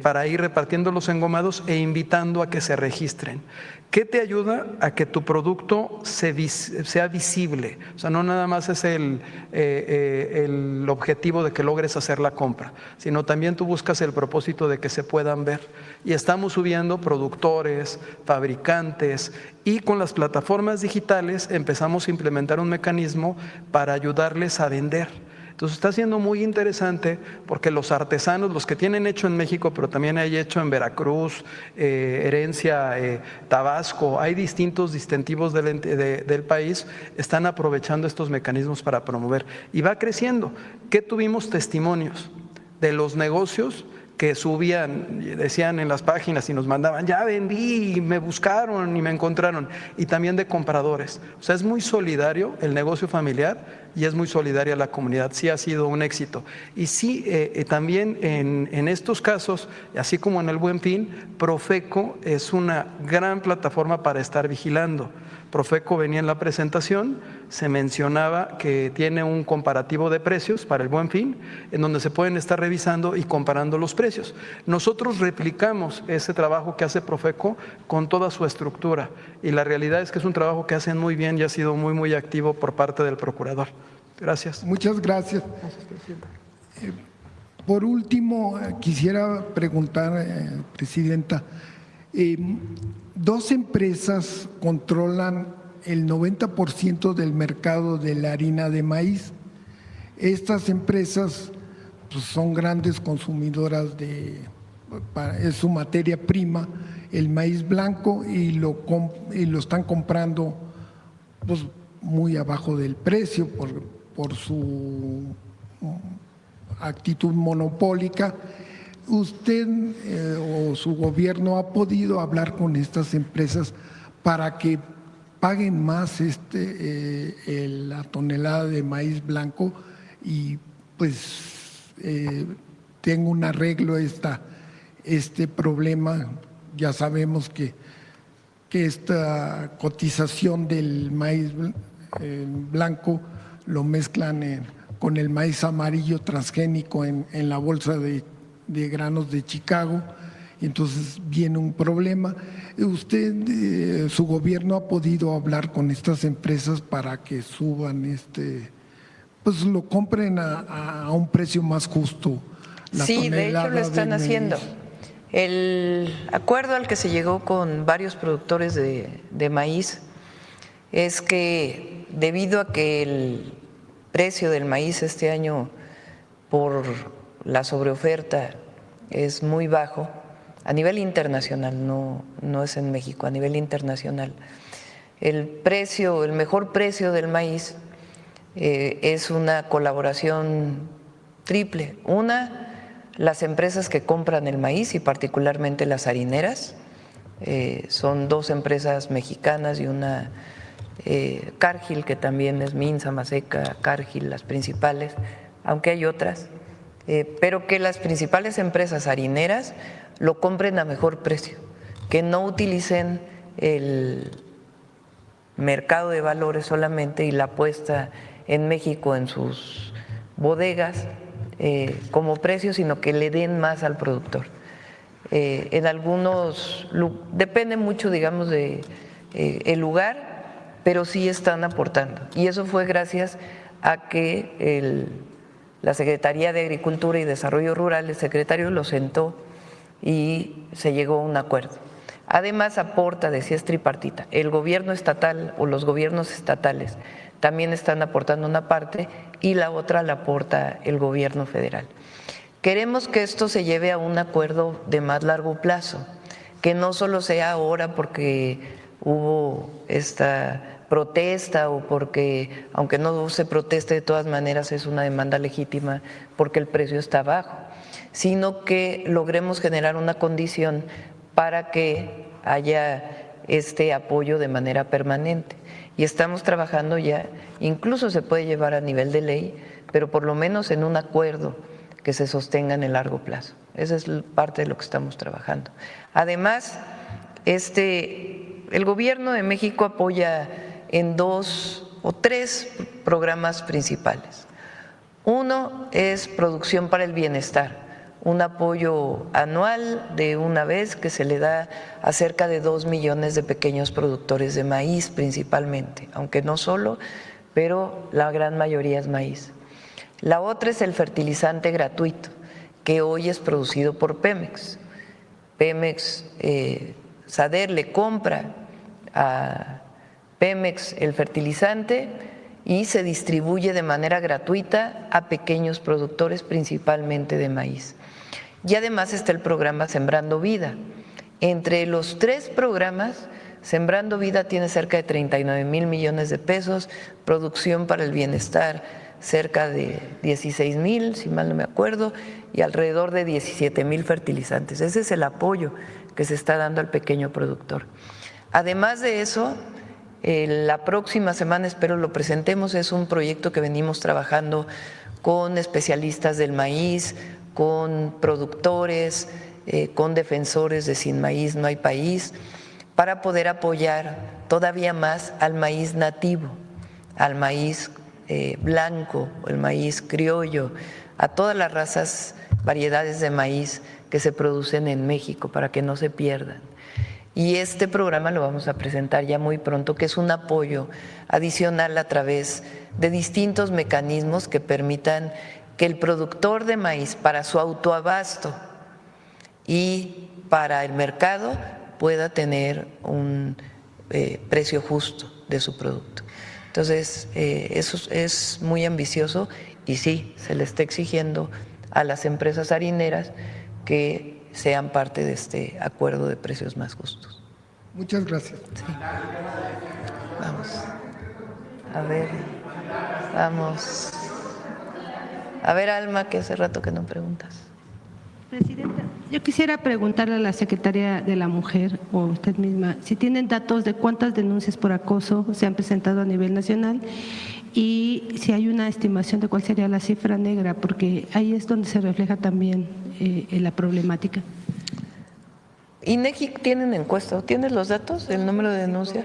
Speaker 2: para ir repartiendo los engomados e invitando a que se registren. ¿Qué te ayuda a que tu producto sea visible? O sea, no nada más es el objetivo de que logres hacer la compra, sino también tú buscas el propósito de que se puedan ver. Y estamos subiendo productores, fabricantes, y con las plataformas digitales empezamos a implementar un mecanismo para ayudarles a vender. Entonces está siendo muy interesante porque los artesanos, los que tienen hecho en México, pero también hay hecho en Veracruz, Herencia, Tabasco, hay distintos distintivos del país, están aprovechando estos mecanismos para promover. Y va creciendo. ¿Qué tuvimos testimonios? De los negocios que subían, decían en las páginas y nos mandaban, ya vendí, y me buscaron y me encontraron, y también de compradores. O sea, es muy solidario el negocio familiar y es muy solidaria la comunidad. Sí ha sido un éxito. Y sí, también en estos casos, así como en el Buen Fin, Profeco es una gran plataforma para estar vigilando. Profeco venía en la presentación, se mencionaba que tiene un comparativo de precios para el Buen Fin, en donde se pueden estar revisando y comparando los precios. Nosotros replicamos ese trabajo que hace Profeco con toda su estructura, y la realidad es que es un trabajo que hacen muy bien y ha sido muy, muy activo por parte del procurador. Gracias.
Speaker 15: Muchas gracias.
Speaker 2: Gracias, Presidenta.
Speaker 15: Por último, quisiera preguntar, Presidenta, dos empresas controlan el 90% del mercado de la harina de maíz. Estas empresas pues, son grandes consumidoras es su materia prima, el maíz blanco, y lo están comprando pues, muy abajo del precio por su actitud monopólica. ¿Usted o su gobierno ha podido hablar con estas empresas para que paguen más la tonelada de maíz blanco y pues tenga un arreglo este problema? Ya sabemos que esta cotización del maíz blanco lo mezclan con el maíz amarillo transgénico en la bolsa de granos de Chicago, y entonces viene un problema. ¿Usted, su gobierno, ha podido hablar con estas empresas para que suban pues lo compren a un precio más justo?
Speaker 1: Sí, de hecho lo están haciendo. El acuerdo al que se llegó con varios productores de maíz es que debido a que el precio del maíz este año por la sobreoferta es muy bajo a nivel internacional, no es en México, a nivel internacional. El mejor precio del maíz es una colaboración triple. Una, las empresas que compran el maíz y particularmente las harineras, son dos empresas mexicanas y una Cargill, que también es Minza, Maseca, Cargill, las principales, aunque hay otras. Pero que las principales empresas harineras lo compren a mejor precio, que no utilicen el mercado de valores solamente y la puesta en México en sus bodegas como precio, sino que le den más al productor. En algunos, depende mucho, digamos, de el lugar, pero sí están aportando. Y eso fue gracias a que la Secretaría de Agricultura y Desarrollo Rural, el secretario lo sentó y se llegó a un acuerdo. Además aporta, decía, es tripartita, el gobierno estatal o los gobiernos estatales también están aportando una parte y la otra la aporta el gobierno federal. Queremos que esto se lleve a un acuerdo de más largo plazo, que no solo sea ahora porque hubo esta protesta o porque, aunque no se proteste, de todas maneras es una demanda legítima porque el precio está bajo, sino que logremos generar una condición para que haya este apoyo de manera permanente. Y estamos trabajando ya, incluso se puede llevar a nivel de ley, pero por lo menos en un acuerdo que se sostenga en el largo plazo. Esa es parte de lo que estamos trabajando. Además, el gobierno de México apoya en 2 o 3 programas principales. Uno es Producción para el Bienestar, un apoyo anual de una vez que se le da a cerca de 2 millones de pequeños productores de maíz principalmente, aunque no solo, pero la gran mayoría es maíz. La otra es el fertilizante gratuito, que hoy es producido por Pemex. Pemex, SADER le compra a Pemex el fertilizante y se distribuye de manera gratuita a pequeños productores, principalmente de maíz. Y además está el programa Sembrando Vida. Entre los 3 programas, Sembrando Vida tiene cerca de 39,000 millones de pesos, Producción para el Bienestar cerca de 16,000, si mal no me acuerdo, y alrededor de 17,000 fertilizantes. Ese es el apoyo que se está dando al pequeño productor. Además de eso, la próxima semana espero lo presentemos, es un proyecto que venimos trabajando con especialistas del maíz, con productores, con defensores de Sin Maíz No Hay País, para poder apoyar todavía más al maíz nativo, al maíz blanco, el maíz criollo, a todas las razas, variedades de maíz que se producen en México para que no se pierdan. Y este programa lo vamos a presentar ya muy pronto, que es un apoyo adicional a través de distintos mecanismos que permitan que el productor de maíz, para su autoabasto y para el mercado, pueda tener un precio justo de su producto. Entonces, eso es muy ambicioso y sí, se le está exigiendo a las empresas harineras que sean parte de este acuerdo de precios más justos.
Speaker 15: Muchas gracias.
Speaker 1: Sí. Vamos. A ver, vamos. A ver, Alma, que hace rato que no preguntas.
Speaker 16: Presidenta, yo quisiera preguntarle a la Secretaría de la Mujer o usted misma si tienen datos de cuántas denuncias por acoso se han presentado a nivel nacional y si hay una estimación de cuál sería la cifra negra, porque ahí es donde se refleja también la problemática.
Speaker 1: INEGI tiene una encuesta, ¿tienes los datos, el número de denuncias?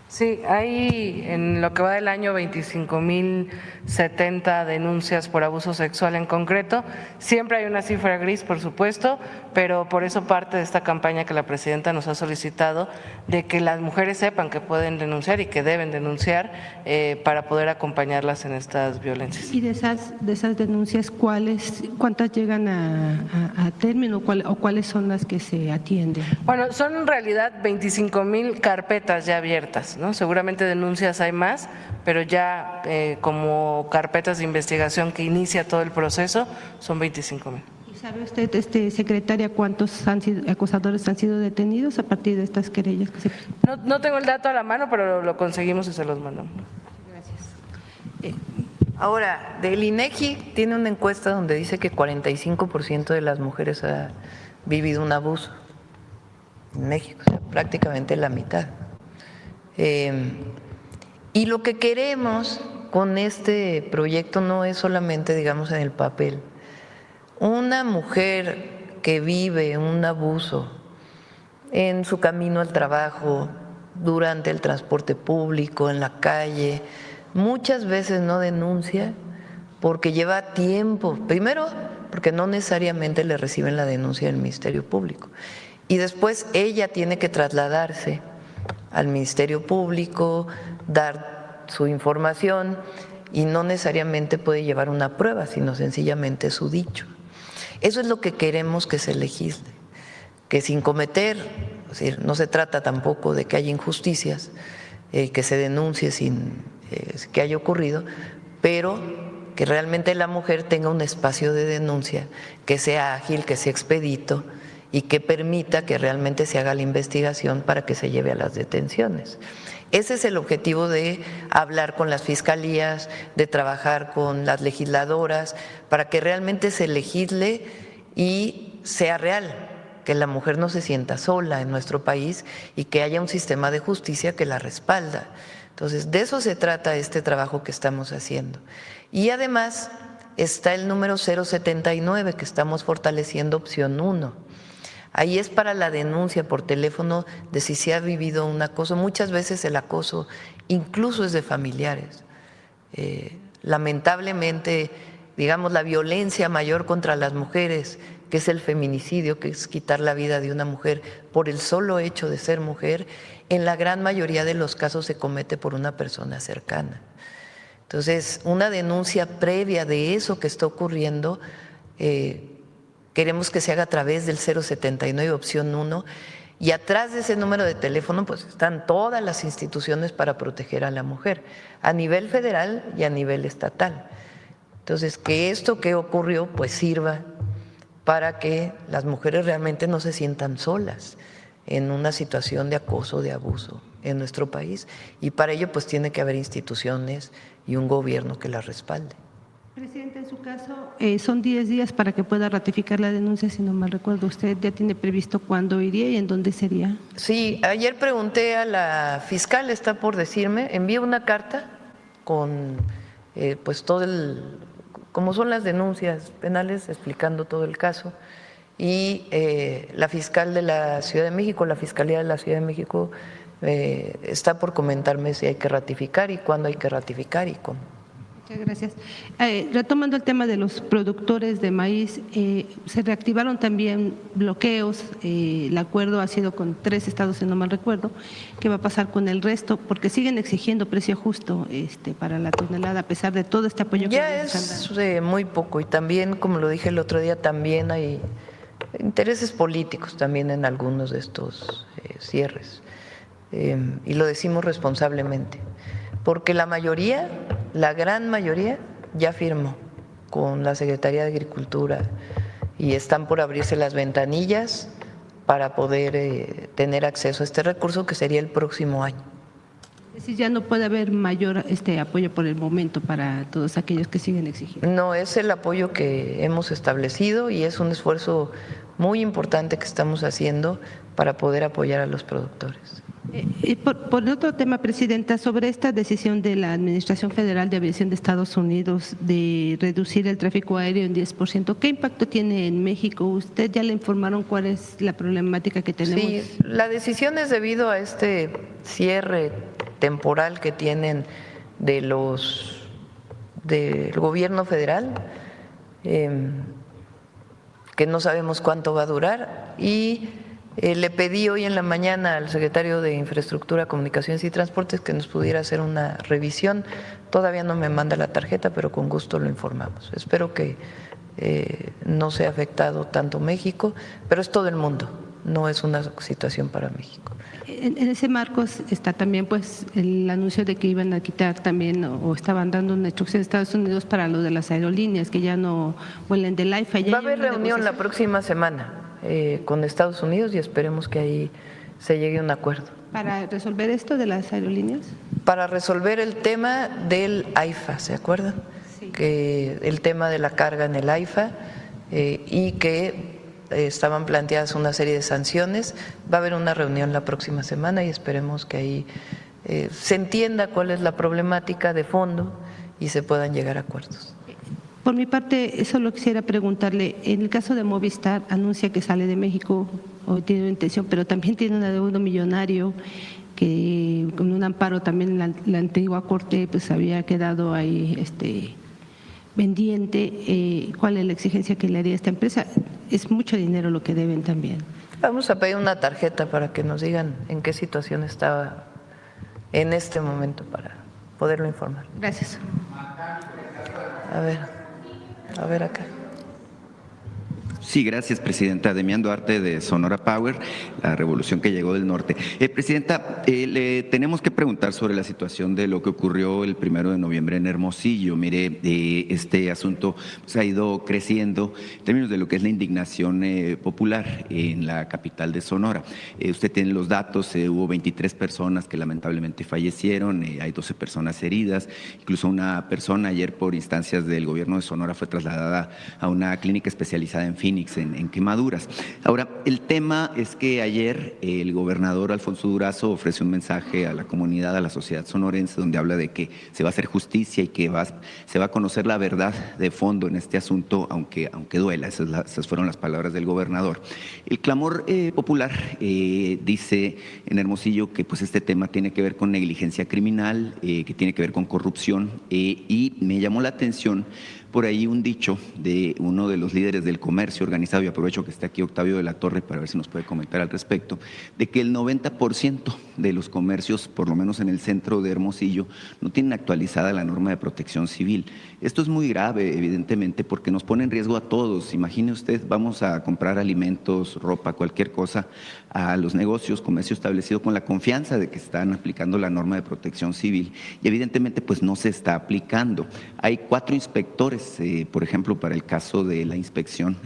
Speaker 7: Sí, hay en lo que va del año 25,070 denuncias por abuso sexual en concreto. Siempre hay una cifra gris, por supuesto, pero por eso parte de esta campaña que la presidenta nos ha solicitado de que las mujeres sepan que pueden denunciar y que deben denunciar para poder acompañarlas en estas violencias.
Speaker 16: Y de esas denuncias, ¿cuántas llegan a término o cuáles son las que se atienden?
Speaker 7: Bueno, son en realidad 25,000 carpetas ya abiertas, ¿no? Seguramente denuncias hay más, pero ya como carpetas de investigación que inicia todo el proceso son 25,000.
Speaker 16: ¿Y sabe usted, secretaria, cuántos acosadores han sido detenidos a partir de estas querellas?
Speaker 7: No tengo el dato a la mano, pero lo conseguimos y se los mandamos.
Speaker 16: Gracias.
Speaker 1: Ahora, del INEGI tiene una encuesta donde dice que 45% de las mujeres ha vivido un abuso en México, o sea, prácticamente la mitad. Y lo que queremos con este proyecto no es solamente, digamos, en el papel. Una mujer que vive un abuso en su camino al trabajo, durante el transporte público, en la calle, muchas veces no denuncia porque lleva tiempo. Primero, porque no necesariamente le reciben la denuncia del Ministerio Público. Y después ella tiene que trasladarse al Ministerio Público, dar su información y no necesariamente puede llevar una prueba, sino sencillamente su dicho. Eso es lo que queremos que se legisle, que sin cometer, es decir, no se trata tampoco de que haya injusticias, que se denuncie sin que haya ocurrido, pero que realmente la mujer tenga un espacio de denuncia que sea ágil, que sea expedito y que permita que realmente se haga la investigación para que se lleve a las detenciones. Ese es el objetivo de hablar con las fiscalías, de trabajar con las legisladoras, para que realmente se legisle y sea real, que la mujer no se sienta sola en nuestro país y que haya un sistema de justicia que la respalda. Entonces, de eso se trata este trabajo que estamos haciendo. Y además está el número 079 que estamos fortaleciendo, opción 1. Ahí es para la denuncia por teléfono de si se ha vivido un acoso. Muchas veces el acoso incluso es de familiares. Lamentablemente, digamos, la violencia mayor contra las mujeres, que es el feminicidio, que es quitar la vida de una mujer por el solo hecho de ser mujer, en la gran mayoría de los casos se comete por una persona cercana. Entonces, una denuncia previa de eso que está ocurriendo, queremos que se haga a través del 079, opción 1, y atrás de ese número de teléfono pues están todas las instituciones para proteger a la mujer, a nivel federal y a nivel estatal. Entonces, que esto que ocurrió pues sirva para que las mujeres realmente no se sientan solas en una situación de acoso, de abuso en nuestro país, y para ello pues tiene que haber instituciones y un gobierno que las respalde.
Speaker 16: Presidente, en su caso, son 10 días para que pueda ratificar la denuncia, si no mal recuerdo. ¿Usted ya tiene previsto cuándo iría y en dónde sería?
Speaker 1: Sí, ayer pregunté a la fiscal, está por decirme, envié una carta con pues todo como son las denuncias penales, explicando todo el caso, y la fiscal de la Ciudad de México, la Fiscalía de la Ciudad de México, está por comentarme si hay que ratificar y cuándo hay que ratificar y cómo.
Speaker 16: Muchas gracias. Retomando el tema de los productores de maíz, se reactivaron también bloqueos. El acuerdo ha sido con 3 estados, si no mal recuerdo. ¿Qué va a pasar con el resto? Porque siguen exigiendo precio justo para la tonelada, a pesar de todo este apoyo que
Speaker 1: ya es muy poco, y también, como lo dije el otro día, también hay intereses políticos también en algunos de estos cierres, y lo decimos responsablemente, porque la mayoría, la gran mayoría, ya firmó con la Secretaría de Agricultura y están por abrirse las ventanillas para poder tener acceso a este recurso, que sería el próximo año.
Speaker 16: Es decir, ya no puede haber mayor apoyo por el momento para todos aquellos que siguen exigiendo.
Speaker 1: No, es el apoyo que hemos establecido y es un esfuerzo muy importante que estamos haciendo para poder apoyar a los productores.
Speaker 16: Por otro tema, Presidenta, sobre esta decisión de la Administración Federal de Aviación de Estados Unidos de reducir el tráfico aéreo en 10%, ¿qué impacto tiene en México? ¿Usted ya le informaron cuál es la problemática que tenemos?
Speaker 1: Sí, la decisión es debido a este cierre temporal que tienen del gobierno federal, que no sabemos cuánto va a durar, y le pedí hoy en la mañana al secretario de Infraestructura, Comunicaciones y Transportes que nos pudiera hacer una revisión. Todavía no me manda la tarjeta, pero con gusto lo informamos. Espero que no sea afectado tanto México, pero es todo el mundo, no es una situación para México.
Speaker 16: En ese marco está también pues el anuncio de que iban a quitar también o estaban dando una instrucción de Estados Unidos para lo de las aerolíneas, que ya no vuelen del AIFA.
Speaker 1: Va a haber reunión la próxima semana con Estados Unidos y esperemos que ahí se llegue a un acuerdo.
Speaker 16: ¿Para resolver esto de las aerolíneas?
Speaker 1: Para resolver el tema del AIFA, ¿se acuerdan? Sí. Que el tema de la carga en el AIFA y que estaban planteadas una serie de sanciones. Va a haber una reunión la próxima semana y esperemos que ahí se entienda cuál es la problemática de fondo y se puedan llegar a acuerdos.
Speaker 16: Por mi parte, solo quisiera preguntarle, en el caso de Movistar, anuncia que sale de México o tiene una intención, pero también tiene un adeudo millonario que con un amparo también la antigua Corte pues había quedado ahí pendiente. ¿Cuál es la exigencia que le haría a esta empresa? Es mucho dinero lo que deben también.
Speaker 1: Vamos a pedir una tarjeta para que nos digan en qué situación estaba en este momento para poderlo informar.
Speaker 16: Gracias.
Speaker 1: A ver acá.
Speaker 17: Sí, gracias, Presidenta. Demián Duarte, de Sonora Power, la revolución que llegó del norte. Presidenta, le tenemos que preguntar sobre la situación de lo que ocurrió el 1 de noviembre en Hermosillo. Mire, este asunto pues, ha ido creciendo en términos de lo que es la indignación popular en la capital de Sonora. Usted tiene los datos, hubo 23 personas que lamentablemente fallecieron, hay 12 personas heridas, incluso una persona ayer por instancias del gobierno de Sonora fue trasladada a una clínica especializada en Phoenix, en quemaduras. Ahora, el tema es que ayer el gobernador Alfonso Durazo ofrece un mensaje a la comunidad, a la sociedad sonorense, donde habla de que se va a hacer justicia y que se va a conocer la verdad de fondo en este asunto, aunque duela. Esas fueron las palabras del gobernador. El clamor popular dice en Hermosillo que pues, este tema tiene que ver con negligencia criminal, que tiene que ver con corrupción, y me llamó la atención por ahí un dicho de uno de los líderes del comercio organizado, y aprovecho que está aquí Octavio de la Torre para ver si nos puede comentar al respecto, de que el 90% de los comercios, por lo menos en el centro de Hermosillo, no tienen actualizada la norma de protección civil. Esto es muy grave, evidentemente, porque nos pone en riesgo a todos. Imagine usted, vamos a comprar alimentos, ropa, cualquier cosa, a los negocios, comercio establecido con la confianza de que están aplicando la norma de protección civil y evidentemente pues no se está aplicando. Hay 4 inspectores inspectores, por ejemplo, para el caso de la inspección,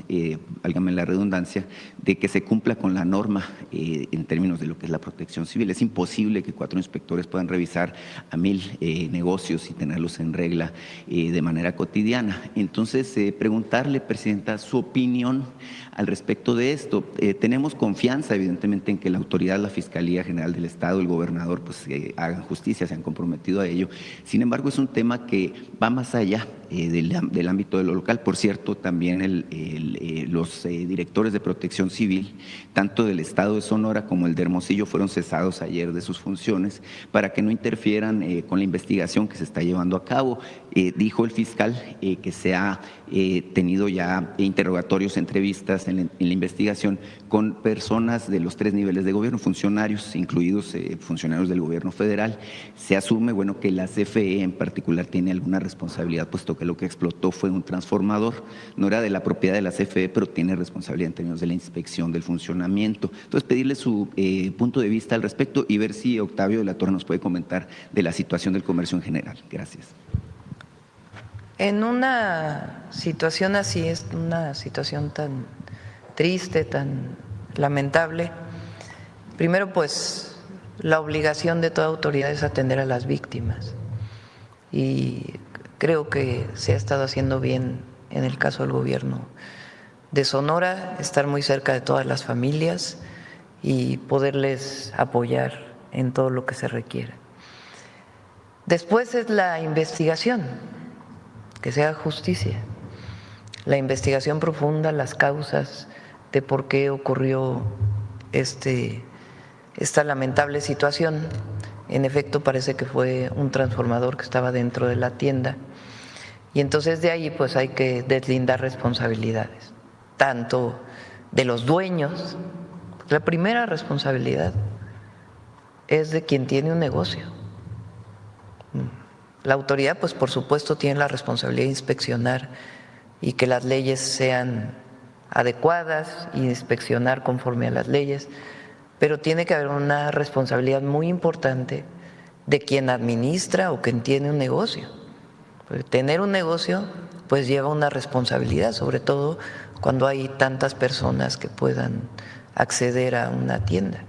Speaker 17: válgame la redundancia, de que se cumpla con la norma en términos de lo que es la protección civil. Es imposible que 4 inspectores puedan revisar a 1000 negocios y tenerlos en regla de manera cotidiana. Entonces, preguntarle, Presidenta, su opinión al respecto de esto. Tenemos confianza, evidentemente, en que la autoridad, la Fiscalía General del Estado, el gobernador, pues hagan justicia, se han comprometido a ello. Sin embargo, es un tema que va más allá del ámbito de lo local. Por cierto, también los directores de Protección Civil, tanto del Estado de Sonora como el de Hermosillo, fueron cesados ayer de sus funciones para que no interfieran con la investigación que se está llevando a cabo. Dijo el fiscal que se ha tenido ya interrogatorios, entrevistas en la investigación con personas de los 3 niveles de gobierno, funcionarios, incluidos funcionarios del gobierno federal. Se asume, bueno, que la CFE en particular tiene alguna responsabilidad, puesto que lo que explotó fue un transformador. No era de la propiedad de la CFE, pero tiene responsabilidad en términos de la inspección del funcionamiento. Entonces, pedirle su punto de vista al respecto y ver si Octavio de la Torre nos puede comentar de la situación del comercio en general. Gracias.
Speaker 1: En una situación así, es una situación tan triste, tan lamentable, primero pues la obligación de toda autoridad es atender a las víctimas y creo que se ha estado haciendo bien en el caso del gobierno de Sonora, estar muy cerca de todas las familias y poderles apoyar en todo lo que se requiera. Después es la investigación, que se haga justicia, la investigación profunda, las causas de por qué ocurrió esta lamentable situación. En efecto, parece que fue un transformador que estaba dentro de la tienda y entonces de ahí pues hay que deslindar responsabilidades, tanto de los dueños. La primera responsabilidad es de quien tiene un negocio. La autoridad, pues por supuesto, tiene la responsabilidad de inspeccionar y que las leyes sean adecuadas y inspeccionar conforme a las leyes, pero tiene que haber una responsabilidad muy importante de quien administra o quien tiene un negocio. Porque tener un negocio pues lleva una responsabilidad, sobre todo cuando hay tantas personas que puedan acceder a una tienda.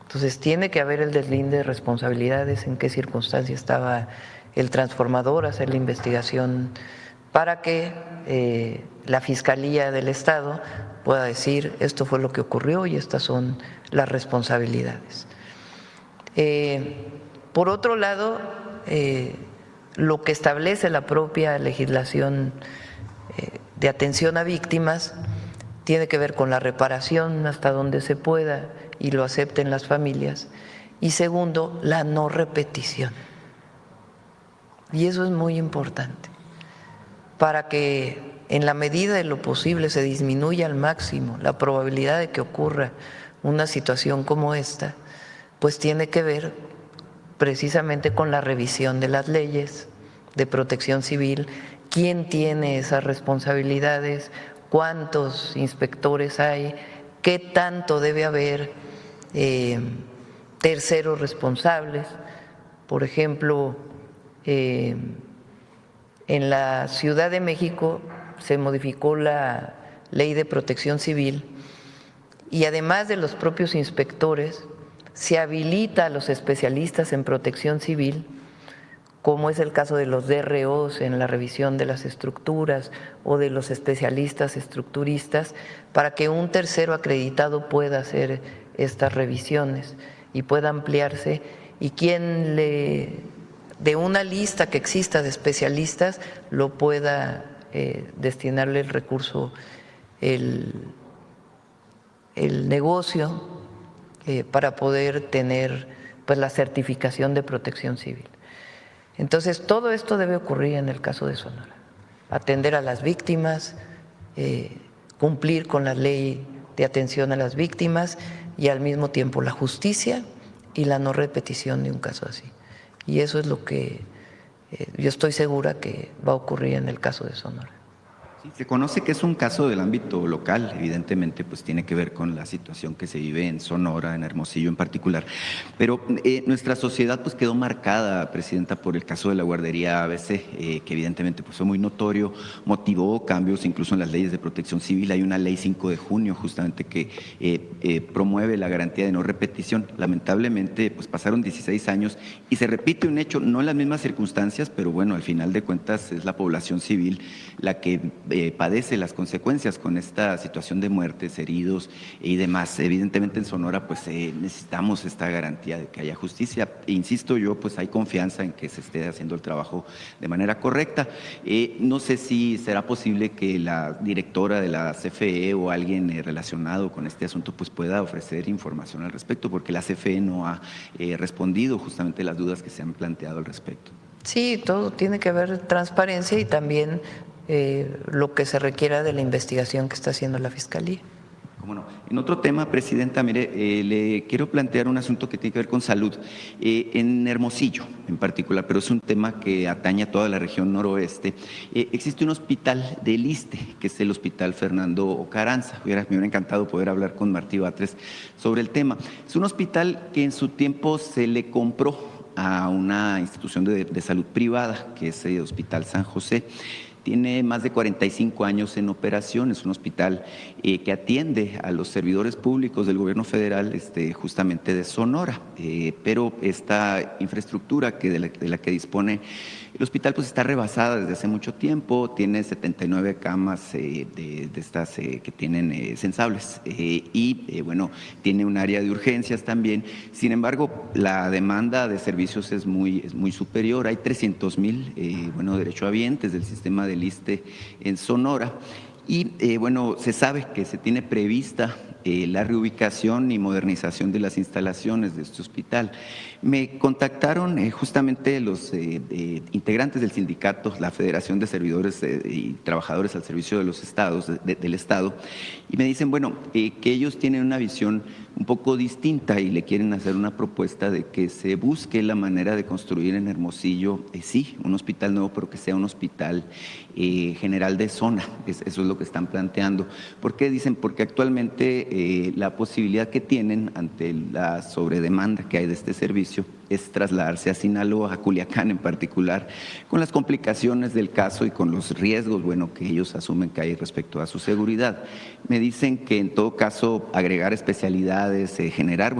Speaker 1: Entonces tiene que haber el deslinde de responsabilidades, en qué circunstancia estaba el transformador, hacer la investigación para que la Fiscalía del Estado pueda decir esto fue lo que ocurrió y estas son las responsabilidades. Por otro lado, lo que establece la propia legislación de atención a víctimas tiene que ver con la reparación hasta donde se pueda y lo acepten las familias, y segundo, la no repetición. Y eso es muy importante, para que en la medida de lo posible se disminuya al máximo la probabilidad de que ocurra una situación como esta, pues tiene que ver precisamente con la revisión de las leyes de protección civil, quién tiene esas responsabilidades, cuántos inspectores hay, qué tanto debe haber terceros responsables. Por ejemplo, en la Ciudad de México se modificó la Ley de Protección Civil y además de los propios inspectores, se habilita a los especialistas en protección civil, como es el caso de los DROs en la revisión de las estructuras o de los especialistas estructuristas, para que un tercero acreditado pueda hacer estas revisiones y pueda ampliarse, y quien de una lista que exista de especialistas lo pueda destinarle el recurso, el negocio, para poder tener pues la certificación de protección civil. Entonces, todo esto debe ocurrir en el caso de Sonora: atender a las víctimas, cumplir con la ley de atención a las víctimas y al mismo tiempo la justicia y la no repetición de un caso así. Y eso es lo que yo estoy segura que va a ocurrir en el caso de Sonora.
Speaker 17: Sí, se conoce que es un caso del ámbito local, evidentemente pues tiene que ver con la situación que se vive en Sonora, en Hermosillo en particular, pero nuestra sociedad pues quedó marcada, Presidenta, por el caso de la guardería ABC, que evidentemente pues fue muy notorio, motivó cambios incluso en las leyes de protección civil. Hay una ley 5 de junio justamente que promueve la garantía de no repetición. Lamentablemente pues pasaron 16 años y se repite un hecho, no en las mismas circunstancias, pero bueno, al final de cuentas es la población civil la que padece las consecuencias con esta situación de muertes, heridos y demás. Evidentemente en Sonora pues necesitamos esta garantía de que haya justicia. E insisto yo, pues hay confianza en que se esté haciendo el trabajo de manera correcta. No sé si será posible que la directora de la CFE o alguien relacionado con este asunto pues pueda ofrecer información al respecto, porque la CFE no ha respondido justamente las dudas que se han planteado al respecto.
Speaker 1: Sí, todo tiene que haber transparencia y también lo que se requiera de la investigación que está haciendo la Fiscalía.
Speaker 17: ¿Cómo no? En otro tema, Presidenta, mire, le quiero plantear un asunto que tiene que ver con salud, en Hermosillo en particular, pero es un tema que atañe a toda la región noroeste. Existe un hospital del ISSSTE, que es el Hospital Fernando Ocaranza. Me hubiera encantado poder hablar con Martí Batres sobre el tema. Es un hospital que en su tiempo se le compró a una institución de salud privada, que es el Hospital San José. Tiene más de 45 años en operación, es un hospital que atiende a los servidores públicos del gobierno federal justamente de Sonora, pero esta infraestructura de la que dispone el hospital pues está rebasada desde hace mucho tiempo, tiene 79 camas de estas que tienen sensables y bueno, tiene un área de urgencias también. Sin embargo, la demanda de servicios es muy superior. Hay 300,000 derechohabientes del sistema del ISSSTE en Sonora. Y bueno, se sabe que se tiene prevista la reubicación y modernización de las instalaciones de este hospital. Me contactaron justamente los integrantes del sindicato, la Federación de Servidores y Trabajadores al Servicio de los Estados, del Estado, y me dicen, bueno, que ellos tienen una visión un poco distinta y le quieren hacer una propuesta de que se busque la manera de construir en Hermosillo, sí, un hospital nuevo, pero que sea un hospital general de zona. Eso es lo que están planteando. ¿Por qué? Dicen, porque actualmente la posibilidad que tienen ante la sobredemanda que hay de este servicio es trasladarse a Sinaloa, a Culiacán en particular, con las complicaciones del caso y con los riesgos, que ellos asumen que hay respecto a su seguridad. Me dicen que en todo caso agregar especialidades, generar,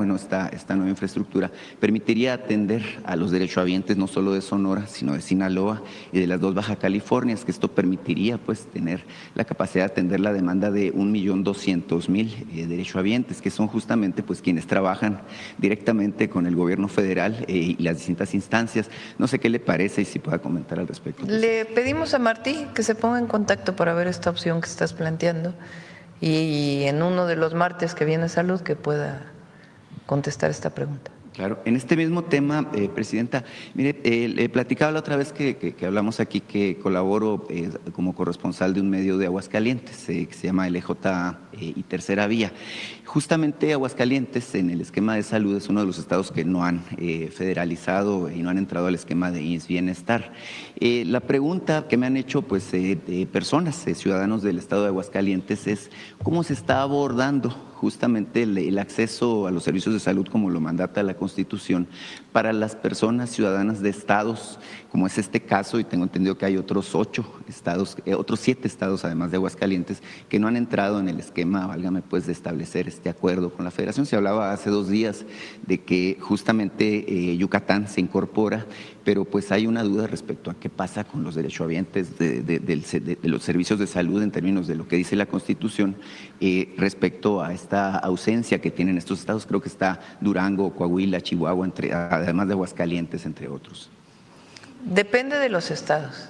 Speaker 17: esta nueva infraestructura permitiría atender a los derechohabientes no solo de Sonora, sino de Sinaloa y de las 2 Baja Californias, que esto permitiría pues tener la capacidad de atender la demanda de 1,200,000 derechohabientes, que son justamente pues quienes trabajan directamente con el gobierno federal y las distintas instancias. No sé qué le parece y si pueda comentar al respecto.
Speaker 1: Le pedimos a Martí que se ponga en contacto para ver esta opción que estás planteando y en uno de los martes que viene Salud que pueda contestar esta pregunta.
Speaker 17: Claro, en este mismo tema, Presidenta, mire, le platicaba la otra vez que hablamos aquí que colaboro como corresponsal de un medio de Aguascalientes que se llama LJ y Tercera Vía. Justamente Aguascalientes en el esquema de salud es uno de los estados que no han federalizado y no han entrado al esquema de IMSS Bienestar. La pregunta que me han hecho pues personas, ciudadanos del estado de Aguascalientes es cómo se está abordando justamente el acceso a los servicios de salud como lo mandata la Constitución para las personas ciudadanas de estados, como es este caso, y tengo entendido que hay otros 7 estados además de Aguascalientes que no han entrado en el esquema, válgame pues, de establecer este acuerdo con la Federación. Se hablaba hace 2 días de que justamente Yucatán se incorpora, pero pues hay una duda respecto a qué pasa con los derechohabientes de los servicios de salud en términos de lo que dice la Constitución respecto a esta ausencia que tienen estos estados. Creo que está Durango, Coahuila, Chihuahua, además de Aguascalientes, entre otros.
Speaker 1: Depende de los estados,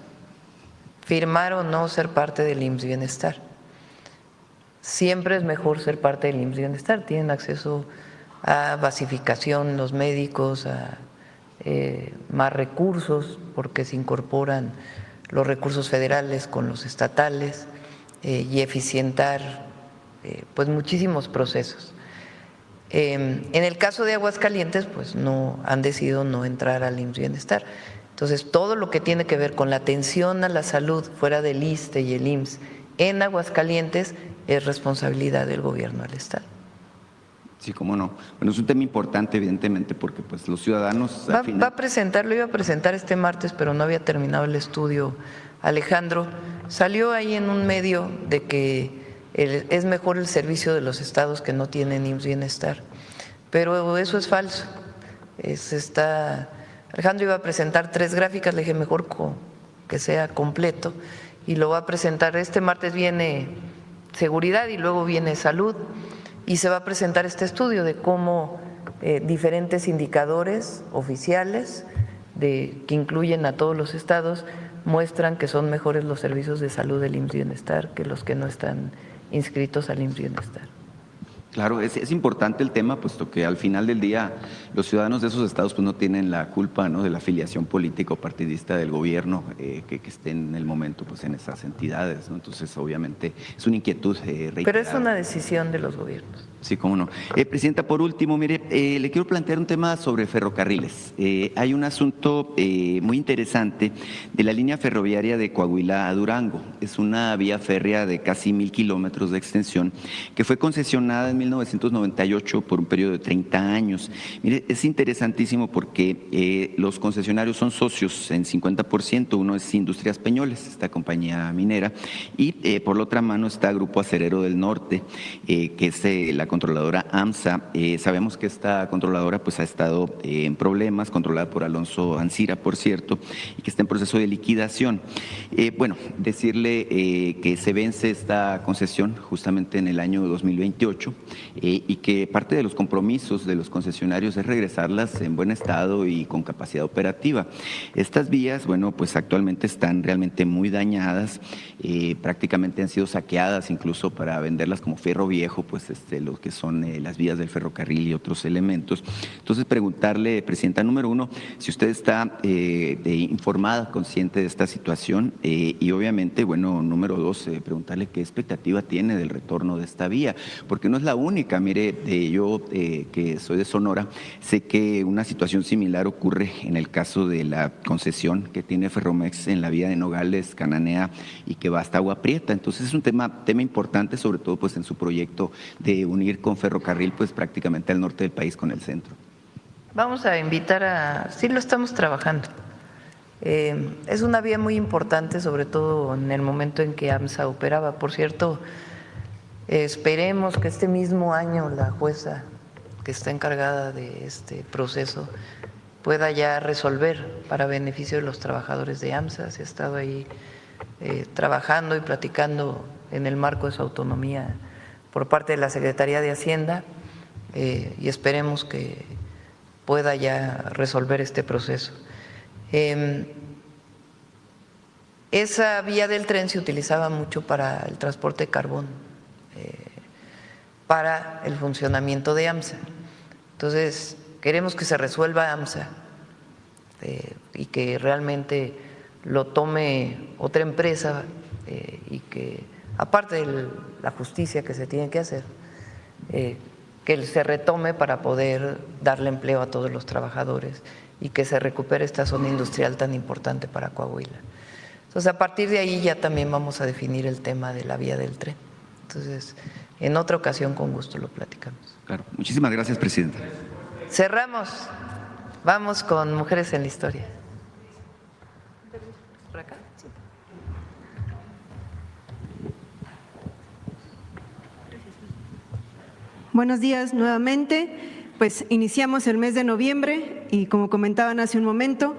Speaker 1: firmar o no ser parte del IMSS Bienestar. Siempre es mejor ser parte del IMSS Bienestar, tienen acceso a basificación los médicos, a más recursos, porque se incorporan los recursos federales con los estatales y eficientar pues muchísimos procesos. En el caso de Aguascalientes, pues no han decidido no entrar al IMSS Bienestar. Entonces, todo lo que tiene que ver con la atención a la salud fuera del ISSSTE y el IMSS en Aguascalientes es responsabilidad del gobierno del estado.
Speaker 17: Sí, cómo no. Bueno, es un tema importante, evidentemente, porque pues los ciudadanos al final...
Speaker 1: Va a presentar, lo iba a presentar este martes, pero no había terminado el estudio. Alejandro, salió ahí en un medio de que es mejor el servicio de los estados que no tienen IMSS Bienestar, pero eso es falso. Alejandro iba a presentar 3 gráficas, le dije mejor que sea completo, y lo va a presentar. Este martes viene seguridad y luego viene salud, y se va a presentar este estudio de cómo diferentes indicadores oficiales que incluyen a todos los estados muestran que son mejores los servicios de salud del IMSS Bienestar que los que no están inscritos al IMSS Bienestar.
Speaker 17: Claro, es importante el tema, puesto que al final del día los ciudadanos de esos estados pues no tienen la culpa, ¿no?, de la afiliación política o partidista del gobierno que esté en el momento pues en esas entidades, ¿no? Entonces, obviamente, es una inquietud reiterada.
Speaker 1: Pero es una decisión de los gobiernos.
Speaker 17: Sí, cómo no. Presidenta, por último, mire, le quiero plantear un tema sobre ferrocarriles. Hay un asunto muy interesante de la línea ferroviaria de Coahuila a Durango. Es una vía férrea de casi 1,000 kilómetros de extensión que fue concesionada en 1998 por un periodo de 30 años. Mire, es interesantísimo porque los concesionarios son socios en 50%. Uno es Industrias Peñoles, esta compañía minera, y por la otra mano está Grupo Acerero del Norte, que es la controladora AMSA. Sabemos que esta controladora pues ha estado en problemas, controlada por Alonso Ancira, por cierto, y que está en proceso de liquidación. Bueno, decirle que se vence esta concesión justamente en el año 2028 y que parte de los compromisos de los concesionarios es regresarlas en buen estado y con capacidad operativa. Estas vías, bueno, pues actualmente están realmente muy dañadas, prácticamente han sido saqueadas incluso para venderlas como ferro viejo, pues lo que son las vías del ferrocarril y otros elementos. Entonces, preguntarle, Presidenta, número uno, si usted está informada, consciente de esta situación y obviamente, bueno, número dos, preguntarle qué expectativa tiene del retorno de esta vía, porque no es la única. Mire, yo que soy de Sonora, sé que una situación similar ocurre en el caso de la concesión que tiene Ferromex en la vía de Nogales, Cananea y que va hasta Agua Prieta. Entonces es un tema importante, sobre todo pues en su proyecto de unir con ferrocarril pues prácticamente al norte del país con el centro.
Speaker 1: Vamos a invitar sí lo estamos trabajando. Es una vía muy importante, sobre todo en el momento en que AMSA operaba. Por cierto, esperemos que este mismo año la jueza que está encargada de este proceso pueda ya resolver para beneficio de los trabajadores de AMSA. Se ha estado ahí trabajando y platicando en el marco de su autonomía por parte de la Secretaría de Hacienda y esperemos que pueda ya resolver este proceso. Esa vía del tren se utilizaba mucho para el transporte de carbón, para el funcionamiento de AMSA. Entonces, queremos que se resuelva AMSA y que realmente lo tome otra empresa y que, aparte de la justicia que se tiene que hacer, que se retome para poder darle empleo a todos los trabajadores y que se recupere esta zona industrial tan importante para Coahuila. Entonces, a partir de ahí ya también vamos a definir el tema de la vía del tren. Entonces, en otra ocasión con gusto lo platicamos.
Speaker 17: Claro. Muchísimas gracias, Presidenta.
Speaker 1: Cerramos. Vamos con Mujeres en la Historia. ¿Por acá? Sí.
Speaker 11: Buenos días nuevamente. Pues iniciamos el mes de noviembre y, como comentaban hace un momento,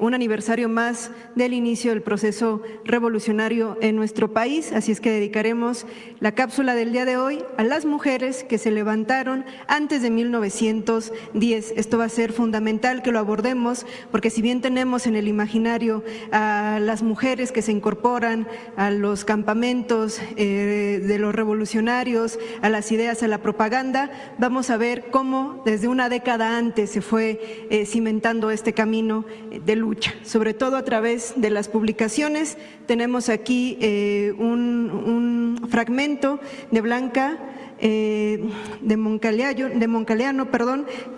Speaker 11: un aniversario más del inicio del proceso revolucionario en nuestro país. Así es que dedicaremos la cápsula del día de hoy a las mujeres que se levantaron antes de 1910. Esto va a ser fundamental que lo abordemos, porque si bien tenemos en el imaginario a las mujeres que se incorporan a los campamentos de los revolucionarios, a las ideas, a la propaganda, vamos a ver cómo desde una década antes se fue cimentando este camino de lucha, sobre todo a través de las publicaciones. Tenemos aquí un fragmento de Blanca de Moncaliano,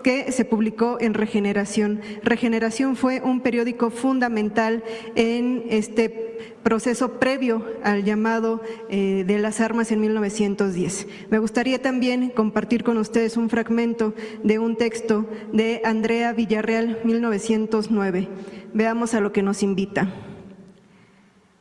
Speaker 11: que se publicó en Regeneración. Regeneración fue un periódico fundamental en este proceso previo al llamado de las armas en 1910. Me gustaría también compartir con ustedes un fragmento de un texto de Andrea Villarreal, 1909. Veamos a lo que nos invita.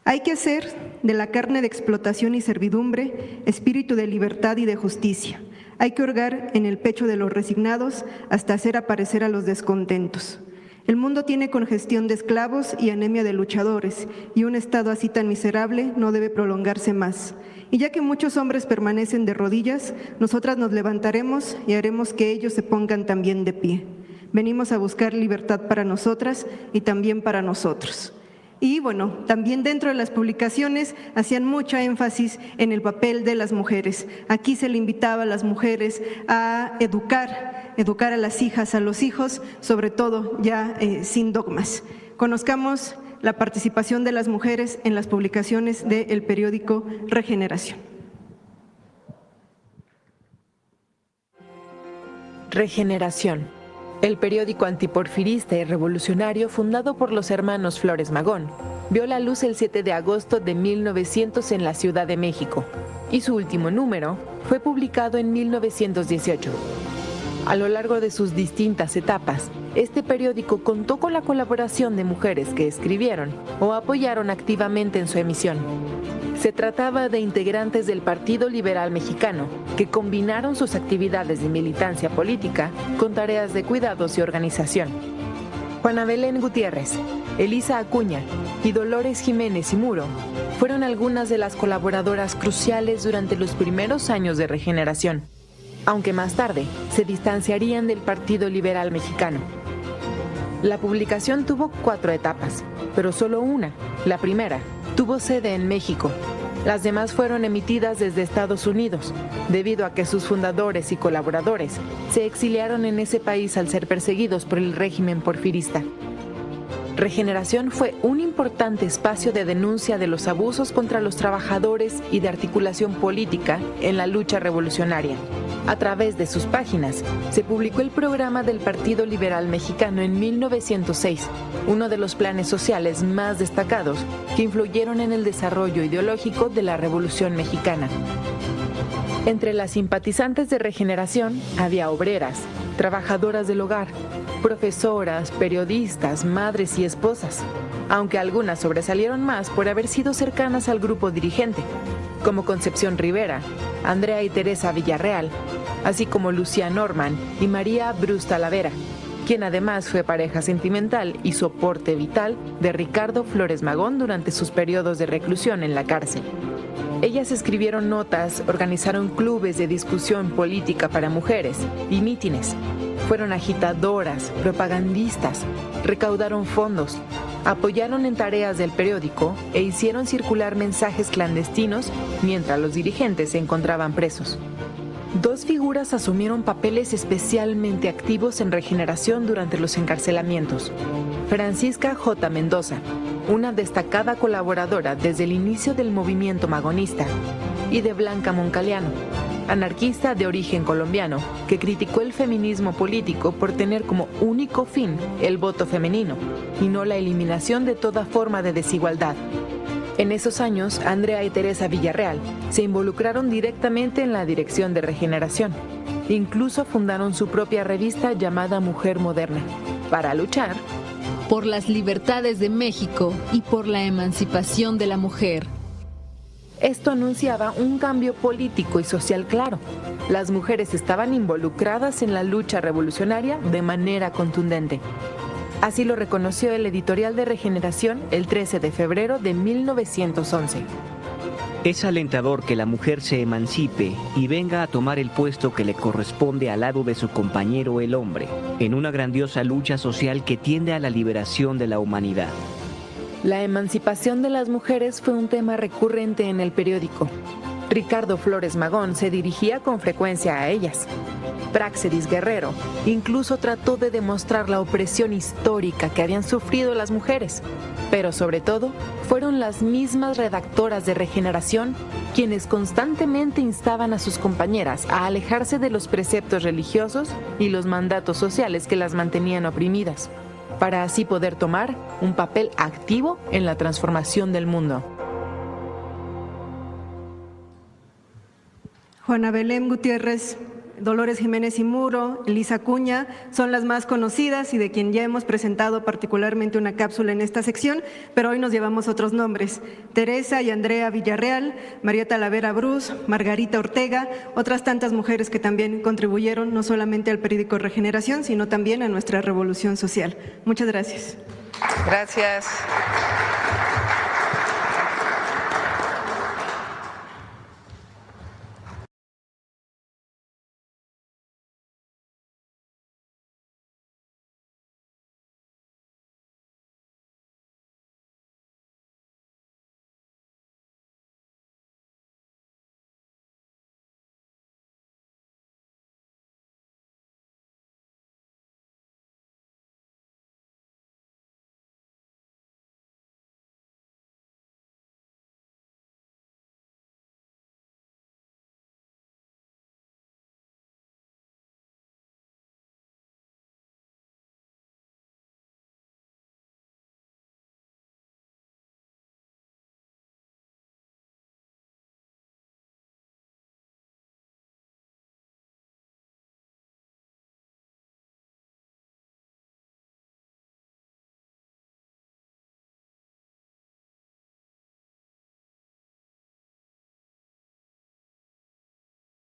Speaker 11: Hay que hacer de la carne de explotación y servidumbre espíritu de libertad y de justicia. Hay que hurgar en el pecho de los resignados hasta hacer aparecer a los descontentos. El mundo tiene congestión de esclavos y anemia de luchadores, y un estado así tan miserable no debe prolongarse más. Y ya que muchos hombres permanecen de rodillas, nosotras nos levantaremos y haremos que ellos se pongan también de pie. Venimos a buscar libertad para nosotras y también para nosotros. Y bueno, también dentro de las publicaciones hacían mucho énfasis en el papel de las mujeres. Aquí se le invitaba a las mujeres a educar a las hijas, a los hijos, sobre todo ya sin dogmas. Conozcamos la participación de las mujeres en las publicaciones del periódico Regeneración.
Speaker 18: Regeneración. El periódico antiporfirista y revolucionario fundado por los hermanos Flores Magón vio la luz el 7 de agosto de 1900 en la Ciudad de México y su último número fue publicado en 1918. A lo largo de sus distintas etapas, este periódico contó con la colaboración de mujeres que escribieron o apoyaron activamente en su emisión. Se trataba de integrantes del Partido Liberal Mexicano que combinaron sus actividades de militancia política con tareas de cuidados y organización. Juana Belén Gutiérrez, Elisa Acuña y Dolores Jiménez y Muro fueron algunas de las colaboradoras cruciales durante los primeros años de Regeneración, aunque más tarde se distanciarían del Partido Liberal Mexicano. La publicación tuvo 4 etapas, pero solo una, la primera, tuvo sede en México. Las demás fueron emitidas desde Estados Unidos, debido a que sus fundadores y colaboradores se exiliaron en ese país al ser perseguidos por el régimen porfirista. Regeneración fue un importante espacio de denuncia de los abusos contra los trabajadores y de articulación política en la lucha revolucionaria. A través de sus páginas, se publicó el programa del Partido Liberal Mexicano en 1906, uno de los planes sociales más destacados que influyeron en el desarrollo ideológico de la Revolución Mexicana. Entre las simpatizantes de Regeneración había obreras, trabajadoras del hogar, profesoras, periodistas, madres y esposas, aunque algunas sobresalieron más por haber sido cercanas al grupo dirigente, como Concepción Rivera, Andrea y Teresa Villarreal, así como Lucía Norman y María Brus Talavera, quien además fue pareja sentimental y soporte vital de Ricardo Flores Magón durante sus periodos de reclusión en la cárcel. Ellas escribieron notas, organizaron clubes de discusión política para mujeres y mítines. Fueron agitadoras, propagandistas, recaudaron fondos, apoyaron en tareas del periódico e hicieron circular mensajes clandestinos mientras los dirigentes se encontraban presos. 2 figuras asumieron papeles especialmente activos en Regeneración durante los encarcelamientos. Francisca J. Mendoza, una destacada colaboradora desde el inicio del movimiento magonista, y de Blanca Moncaliano, anarquista de origen colombiano, que criticó el feminismo político por tener como único fin el voto femenino y no la eliminación de toda forma de desigualdad. En esos años, Andrea y Teresa Villarreal se involucraron directamente en la dirección de Regeneración. Incluso fundaron su propia revista llamada Mujer Moderna, para luchar
Speaker 19: por las libertades de México y por la emancipación de la mujer.
Speaker 18: Esto anunciaba un cambio político y social claro. Las mujeres estaban involucradas en la lucha revolucionaria de manera contundente. Así lo reconoció el editorial de Regeneración el 13 de febrero de 1911.
Speaker 20: Es alentador que la mujer se emancipe y venga a tomar el puesto que le corresponde al lado de su compañero el hombre, en una grandiosa lucha social que tiende a la liberación de la humanidad.
Speaker 18: La emancipación de las mujeres fue un tema recurrente en el periódico. Ricardo Flores Magón se dirigía con frecuencia a ellas. Práxedis Guerrero incluso trató de demostrar la opresión histórica que habían sufrido las mujeres. Pero sobre todo, fueron las mismas redactoras de Regeneración quienes constantemente instaban a sus compañeras a alejarse de los preceptos religiosos y los mandatos sociales que las mantenían oprimidas, para así poder tomar un papel activo en la transformación del mundo.
Speaker 11: Juana Belén Gutiérrez, Dolores Jiménez y Muro, Elisa Acuña son las más conocidas y de quien ya hemos presentado particularmente una cápsula en esta sección, pero hoy nos llevamos otros nombres: Teresa y Andrea Villarreal, María Talavera Bruz, Margarita Ortega, otras tantas mujeres que también contribuyeron no solamente al periódico Regeneración, sino también a nuestra revolución social. Muchas gracias.
Speaker 1: Gracias.